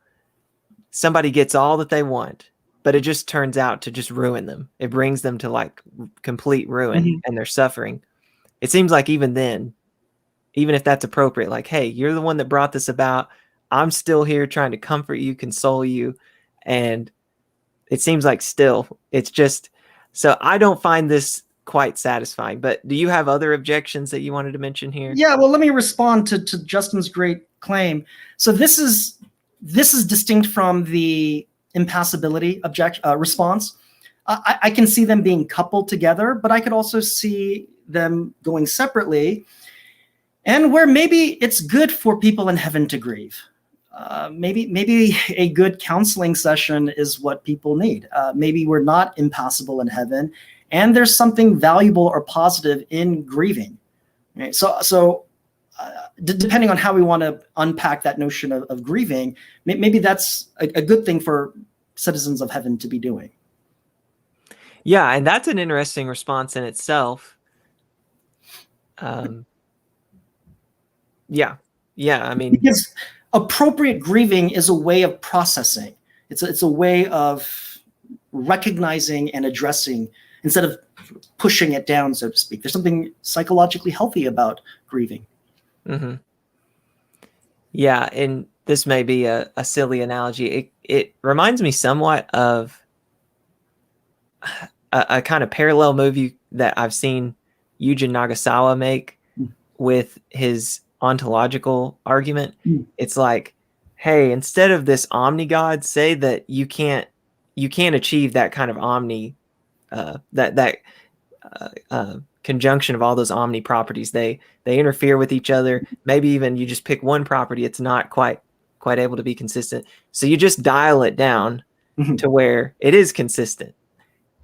somebody gets all that they want, but it just turns out to just ruin them. It brings them to like complete ruin, and they're suffering. It seems like even then, even if that's appropriate, like, hey, you're the one that brought this about. I'm still here trying to comfort you, console you. And it seems like still it's just, so I don't find this quite satisfying. But do you have other objections that you wanted to mention here? Yeah, well, let me respond to Justin's great claim. So this is distinct from the impassibility response. I can see them being coupled together, but I could also see them going separately, and where maybe it's good for people in heaven to grieve. Maybe a good counseling session is what people need. Maybe we're not impassible in heaven, and there's something valuable or positive in grieving. Right? So depending on how we want to unpack that notion of grieving, maybe that's a good thing for citizens of heaven to be doing. Yeah, and that's an interesting response in itself. Yeah. I mean, because appropriate grieving is a way of processing. It's a way of recognizing and addressing instead of pushing it down, so to speak. There's something psychologically healthy about grieving. Mm-hmm. Yeah, and this may be a silly analogy. It reminds me somewhat of a kind of parallel movie that I've seen Yuji Nagasawa make with his ontological argument. It's like, hey, instead of this omni God, say that you can't achieve that kind of omni, conjunction of all those omni properties. They interfere with each other. Maybe even you just pick one property, it's not quite able to be consistent. So you just dial it down to where it is consistent.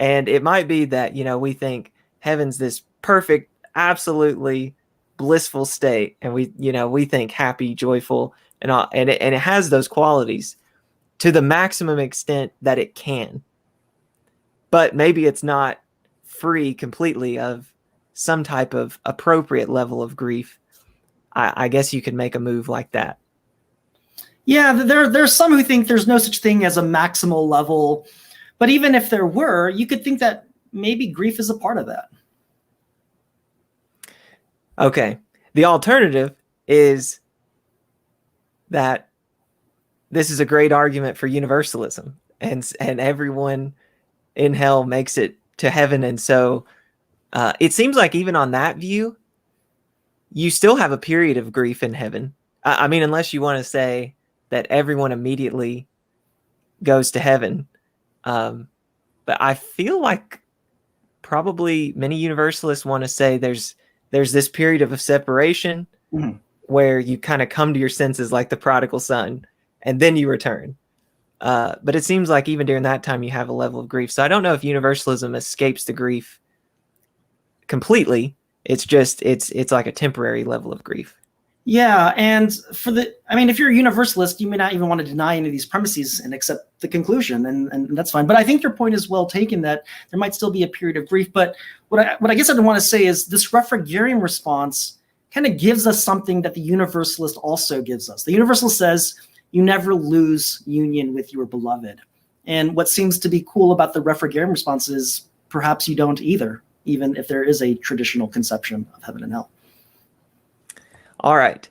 And it might be that, we think heaven's this perfect, absolutely blissful state, and we think happy, joyful, and all, and it has those qualities to the maximum extent that it can. But maybe it's not free completely of some type of appropriate level of grief. I guess you could make a move like that. Yeah, there's some who think there's no such thing as a maximal level, but even if there were, you could think that maybe grief is a part of that. Okay. The alternative is that this is a great argument for universalism, and everyone in hell makes it to heaven. And so it seems like even on that view, you still have a period of grief in heaven. I mean, unless you want to say that everyone immediately goes to heaven. But I feel like probably many universalists want to say there's this period of a separation where you kind of come to your senses like the prodigal son, and then you return. But it seems like even during that time you have a level of grief. So I don't know if universalism escapes the grief completely. It's just it's like a temporary level of grief. Yeah, and if you're a universalist, you may not even want to deny any of these premises and accept the conclusion, and that's fine. But I think your point is well taken that there might still be a period of grief. But what I guess I'd want to say is this Refrigerium response kind of gives us something that the universalist also gives us. The universalist says you never lose union with your beloved. And what seems to be cool about the Refrigerium response is perhaps you don't either, even if there is a traditional conception of heaven and hell. All right.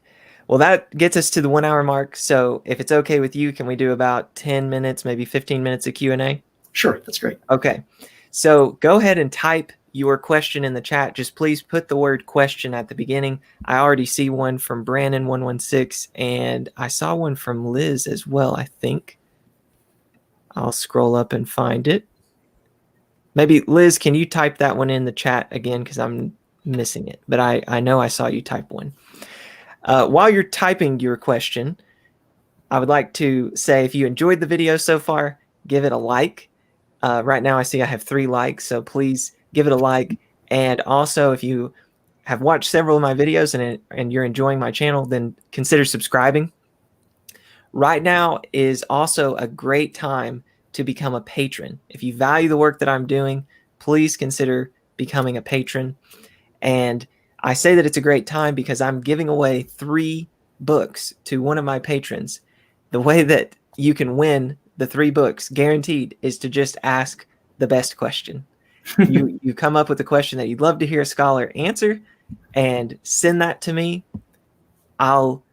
Well, that gets us to the 1 hour mark. So if it's okay with you, can we do about 10 minutes, maybe 15 minutes of Q&A? Sure, that's great. Okay. So go ahead and type your question in the chat. Just please put the word question at the beginning. I already see one from Brandon116, and I saw one from Liz as well, I think. I'll scroll up and find it. Maybe, Liz, can you type that one in the chat again? Because I'm missing it. But I know I saw you type one. While you're typing your question, I would like to say if you enjoyed the video so far, give it a like. Right now I see I have 3 likes, so please give it a like. And also, if you have watched several of my videos and you're enjoying my channel, then consider subscribing. Right now is also a great time to become a patron. If you value the work that I'm doing, please consider becoming a patron. And I say that it's a great time because I'm giving away 3 books to one of my patrons. The way that you can win the 3 books, guaranteed, is to just ask the best question. You come up with a question that you'd love to hear a scholar answer and send that to me. I'll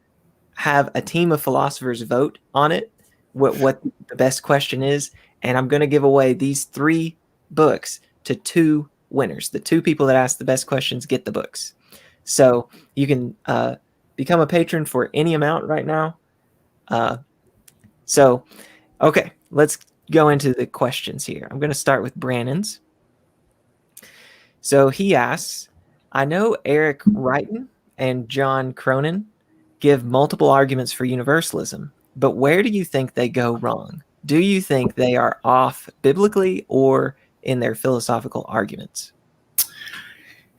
have a team of philosophers vote on it, what the best question is, and I'm going to give away these 3 books to 2 winners. The 2 people that ask the best questions get the books. So you can become a patron for any amount right now. Okay, let's go into the questions here. I'm going to start with Brandon's. So he asks, I know Eric Wrighton and John Cronin give multiple arguments for universalism, but where do you think they go wrong? Do you think they are off biblically or in their philosophical arguments?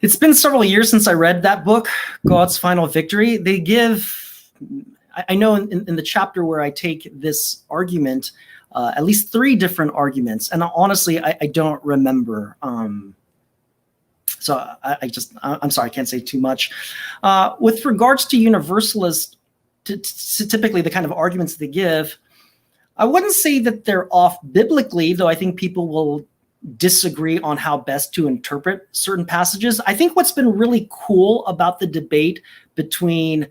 It's been several years since I read that book, God's Final Victory. They give, I know in the chapter where I take this argument, at least 3 different arguments. And honestly, I don't remember. So I'm sorry, I can't say too much. With regards to universalists, typically the kind of arguments they give, I wouldn't say that they're off biblically, though I think people will disagree on how best to interpret certain passages. I think what's been really cool about the debate between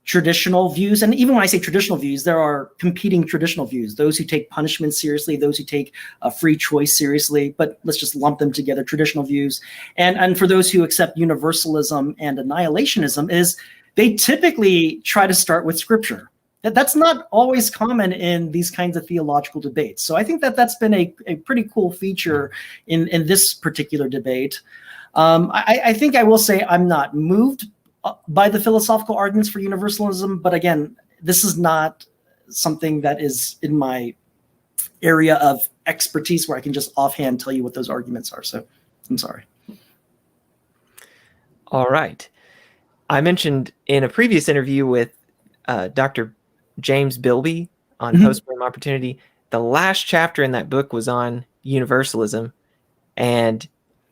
traditional views, and even when I say traditional views, there are competing traditional views, those who take punishment seriously, those who take free choice seriously, but let's just lump them together, traditional views. And for those who accept universalism and annihilationism, is they typically try to start with scripture. That's not always common in these kinds of theological debates. So I think that that's been a pretty cool feature in this particular debate. I think I will say I'm not moved by the philosophical arguments for universalism, but again, this is not something that is in my area of expertise where I can just offhand tell you what those arguments are. So I'm sorry. All right. I mentioned in a previous interview with Dr. James Bilby on Postmortem Opportunity, the last chapter in that book was on universalism, and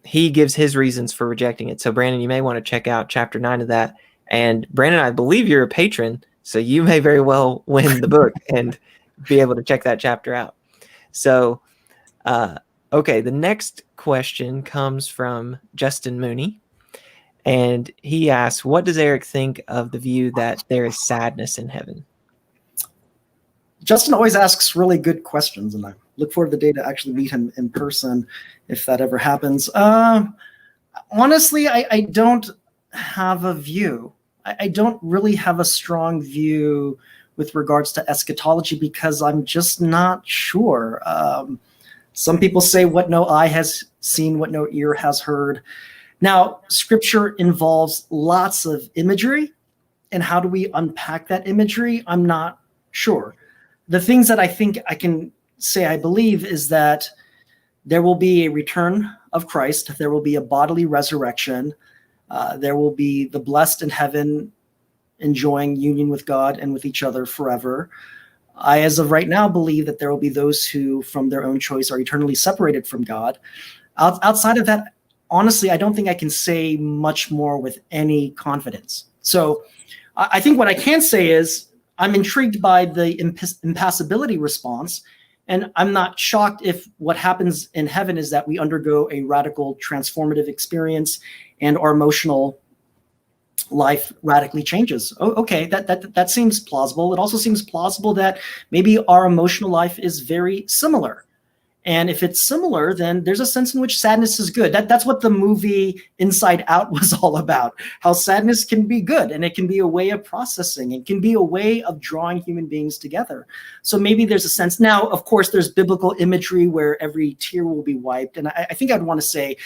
he gives his reasons for rejecting it. So Brandon, you may want to check out chapter 9 of that. And Brandon, I believe you're a patron, so you may very well win the book and be able to check that chapter out. So, okay, the next question comes from Justin Mooney. And he asks, what does Eric think of the view that there is sadness in heaven? Justin always asks really good questions, and I look forward to the day to actually meet him in person if that ever happens. Honestly, I don't have a view. I don't really have a strong view with regards to eschatology because I'm just not sure. Some people say what no eye has seen, what no ear has heard. Now, scripture involves lots of imagery, and how do we unpack that imagery? I'm not sure. The things that I think I can say I believe is that there will be a return of Christ. There will be a bodily resurrection. There will be the blessed in heaven enjoying union with God and with each other forever. I, as of right now, believe that there will be those who, from their own choice, are eternally separated from God. Outside of that, honestly, I don't think I can say much more with any confidence. So I think what I can say is I'm intrigued by the impassibility response, and I'm not shocked if what happens in heaven is that we undergo a radical transformative experience and our emotional life radically changes. Oh, okay, that seems plausible. It also seems plausible that maybe our emotional life is very similar. And if it's similar, then there's a sense in which sadness is good. That's what the movie Inside Out was all about, how sadness can be good and it can be a way of processing. It can be a way of drawing human beings together. So maybe there's a sense. Now, of course, there's biblical imagery where every tear will be wiped. And I think I'd want to say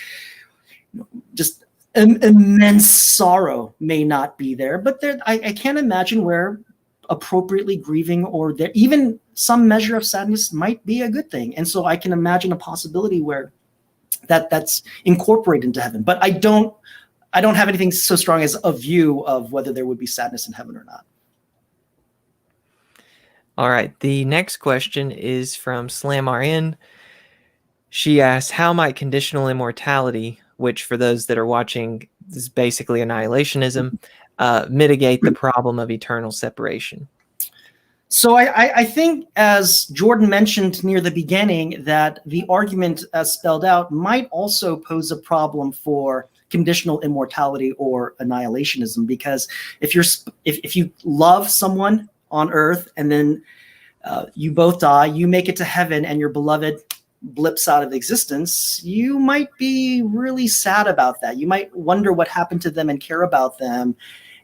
just immense sorrow may not be there, but I can't imagine where appropriately grieving or there even some measure of sadness might be a good thing. And so I can imagine a possibility where that's incorporated into heaven. But I don't have anything so strong as a view of whether there would be sadness in heaven or not. All right. The next question is from SlamRN. She asks, how might conditional immortality, which for those that are watching is basically annihilationism, mitigate the problem of eternal separation? So I think, as Jordan mentioned near the beginning, that the argument as spelled out might also pose a problem for conditional immortality or annihilationism, because if you love someone on earth and then you both die, you make it to heaven and your beloved blips out of existence, you might be really sad about that. You might wonder what happened to them and care about them.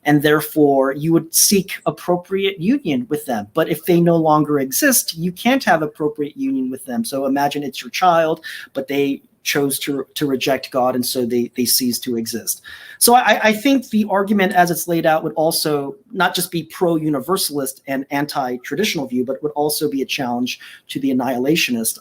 And therefore, you would seek appropriate union with them. But if they no longer exist, you can't have appropriate union with them. So imagine it's your child, but they chose to reject God, and so they cease to exist. So I think the argument as it's laid out would also not just be pro-universalist and anti-traditional view, but would also be a challenge to the annihilationist.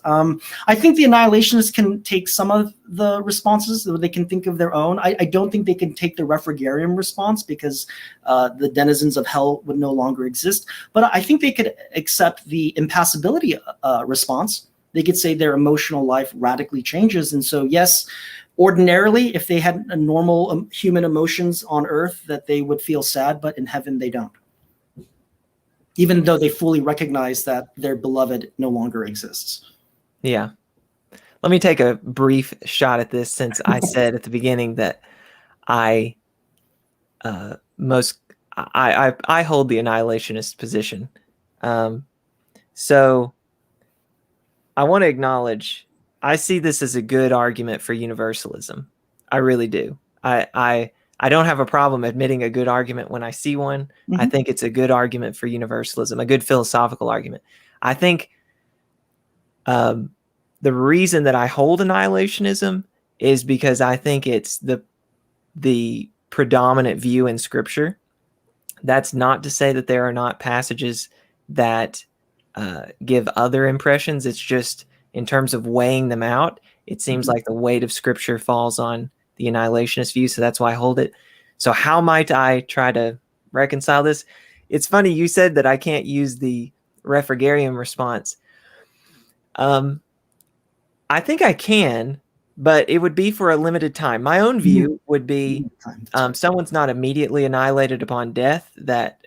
I think the annihilationists can take some of the responses, they can think of their own. I don't think they can take the Refrigerium response, because the denizens of hell would no longer exist. But I think they could accept the impassibility response. They could say their emotional life radically changes. And so, yes, ordinarily, if they had a normal human emotions on earth, that they would feel sad, but in heaven they don't. Even though they fully recognize that their beloved no longer exists. Yeah. Let me take a brief shot at this, since I said at the beginning that I hold the annihilationist position. So I want to acknowledge, I see this as a good argument for universalism. I really do. I don't have a problem admitting a good argument when I see one. Mm-hmm. I think it's a good argument for universalism, a good philosophical argument. I think the reason that I hold annihilationism is because I think it's the predominant view in Scripture. That's not to say that there are not passages that give other impressions. It's just in terms of weighing them out, it seems like the weight of Scripture falls on the annihilationist view. So that's why I hold it. So how might I try to reconcile this? It's funny, you said that I can't use the Refrigerium response. I think I can, but it would be for a limited time. My own view would be someone's not immediately annihilated upon death. That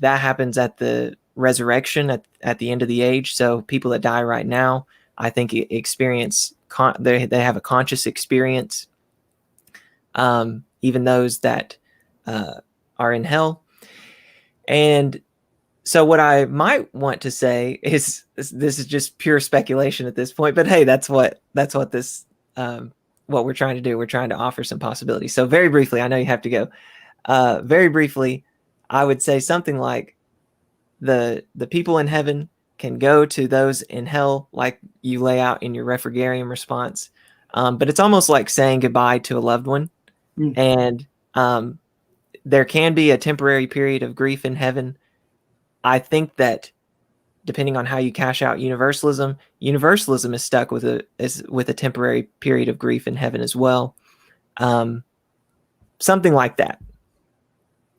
happens at the resurrection at the end of the age. So people that die right now, I think experience they have a conscious experience, even those that are in hell. And so what I might want to say is this is just pure speculation at this point, but hey, that's what this what we're trying to do. We're trying to offer some possibilities. So very briefly, I know you have to go. Very briefly, I would say something like the people in heaven can go to those in hell, like you lay out in your Refrigerium response. But it's almost like saying goodbye to a loved one. And there can be a temporary period of grief in heaven. I think that depending on how you cash out universalism is stuck with a temporary period of grief in heaven as well. Something like that.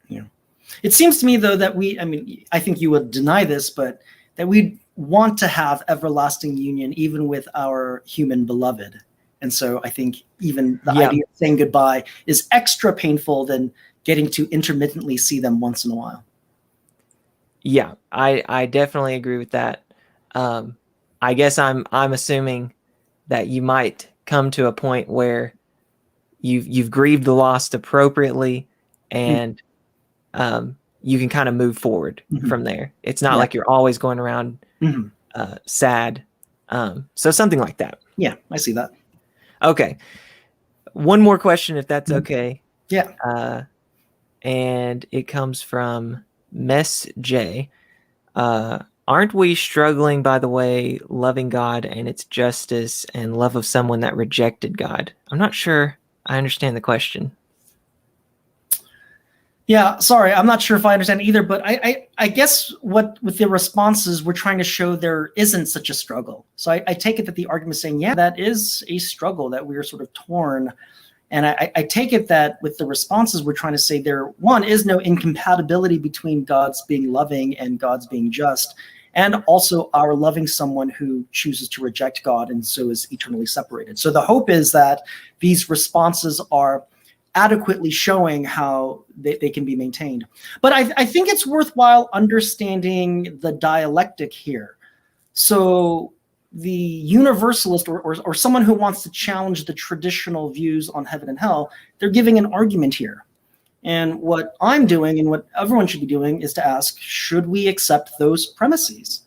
Yeah. It seems to me, though, that I think you would deny this, but that we want to have everlasting union even with our human beloved. And so I think even the idea of saying goodbye is extra painful than getting to intermittently see them once in a while. Yeah, I definitely agree with that. I guess I'm assuming that you might come to a point where you've grieved the lost appropriately, and you can kind of move forward from there. It's not like you're always going around sad. So something like that. Yeah, I see that. Okay. One more question, if that's okay. Yeah. And it comes from Mess J. Aren't we struggling, by the way, loving God and its justice and love of someone that rejected God? I'm not sure I understand the question. Yeah, sorry, I'm not sure if I understand either, but I guess with the responses, we're trying to show there isn't such a struggle. So I take it that the argument is saying, yeah, that is a struggle, that we are sort of torn. And I take it that with the responses, we're trying to say there, one, is no incompatibility between God's being loving and God's being just, and also our loving someone who chooses to reject God and so is eternally separated. So the hope is that these responses are adequately showing how they can be maintained. But I think it's worthwhile understanding the dialectic here. So the universalist or someone who wants to challenge the traditional views on heaven and hell, they're giving an argument here. And what I'm doing and what everyone should be doing is to ask, should we accept those premises?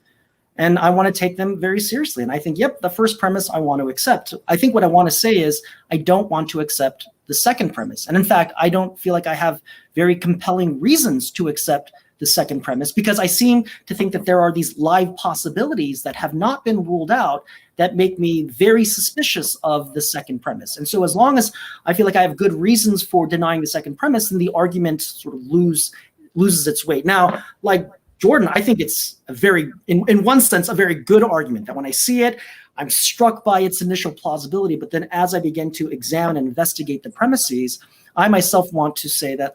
And I want to take them very seriously. And I think, yep, the first premise I want to accept. I think what I want to say is I don't want to accept the second premise. And in fact, I don't feel like I have very compelling reasons to accept the second premise, because I seem to think that there are these live possibilities that have not been ruled out that make me very suspicious of the second premise. And so as long as I feel like I have good reasons for denying the second premise, then the argument sort of loses its weight. Now, like Jordan, I think it's a very, in one sense, a very good argument that when I see it, I'm struck by its initial plausibility. But then as I begin to examine and investigate the premises, I myself want to say that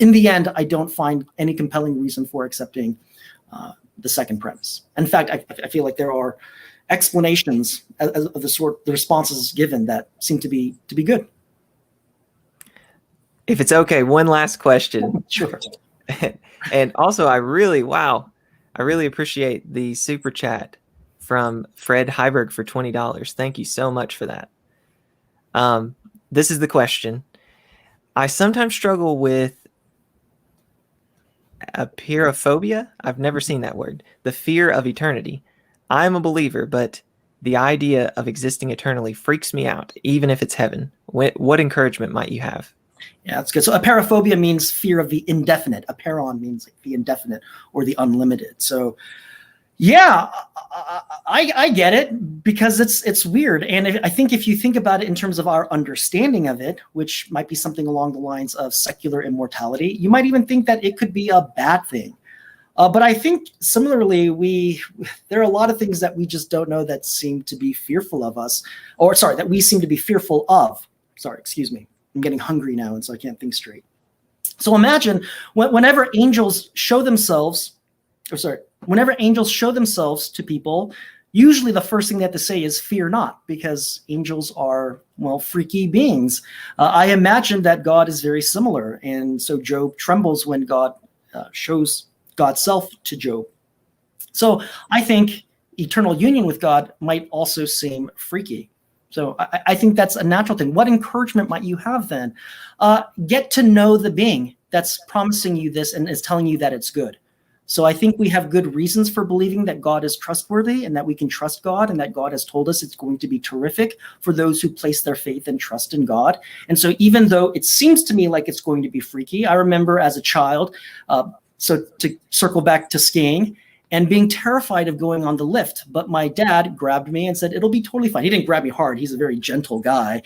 in the end, I don't find any compelling reason for accepting the second premise. In fact, I feel like there are explanations of the responses given that seem to be good. If it's okay, one last question. Sure. And also, I really appreciate the super chat from Fred Heiberg for $20. Thank you so much for that. This is the question. I sometimes struggle with apeirophobia. I've never seen that word. The fear of eternity. I'm a believer, but the idea of existing eternally freaks me out, even if it's heaven. What encouragement might you have? Yeah, that's good. So apeirophobia means fear of the indefinite. Apeiron means like the indefinite or the unlimited. So yeah, I get it, because it's weird. And I think if you think about it in terms of our understanding of it, which might be something along the lines of secular immortality, you might even think that it could be a bad thing. But I think similarly, there are a lot of things that we just don't know that seem to be fearful of us, that we seem to be fearful of. Sorry, excuse me. I'm getting hungry now, and so I can't think straight. So imagine whenever angels show themselves to people, usually the first thing they have to say is fear not, because angels are, freaky beings. I imagine that God is very similar. And so Job trembles when God shows God's self to Job. So I think eternal union with God might also seem freaky. So I think that's a natural thing. What encouragement might you have then? Get to know the being that's promising you this and is telling you that it's good. So I think we have good reasons for believing that God is trustworthy and that we can trust God, and that God has told us it's going to be terrific for those who place their faith and trust in God. And so even though it seems to me like it's going to be freaky, I remember as a child, so to circle back to skiing, and being terrified of going on the lift. But my dad grabbed me and said, it'll be totally fine. He didn't grab me hard. He's a very gentle guy.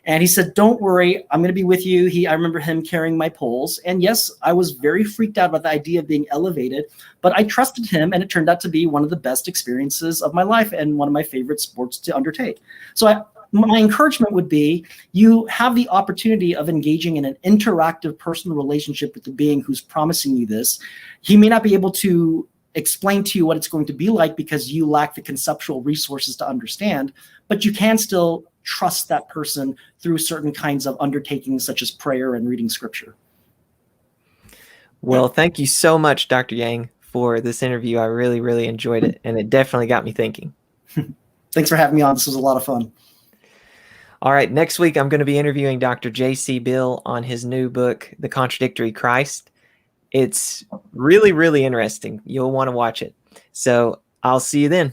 And he said, don't worry, I'm going to be with you. I remember him carrying my poles. And yes, I was very freaked out about the idea of being elevated, but I trusted him, and it turned out to be one of the best experiences of my life and one of my favorite sports to undertake. So my encouragement would be you have the opportunity of engaging in an interactive personal relationship with the being who's promising you this. He may not be able to explain to you what it's going to be like because you lack the conceptual resources to understand, but you can still trust that person through certain kinds of undertakings such as prayer and reading scripture. Well, thank you so much, Dr. Yang, for this interview. I really, really enjoyed it, and it definitely got me thinking. Thanks for having me on. This was a lot of fun. All right, next week I'm going to be interviewing Dr. J.C. Bill on his new book, The Contradictory Christ. It's really, really interesting. You'll want to watch it. So I'll see you then.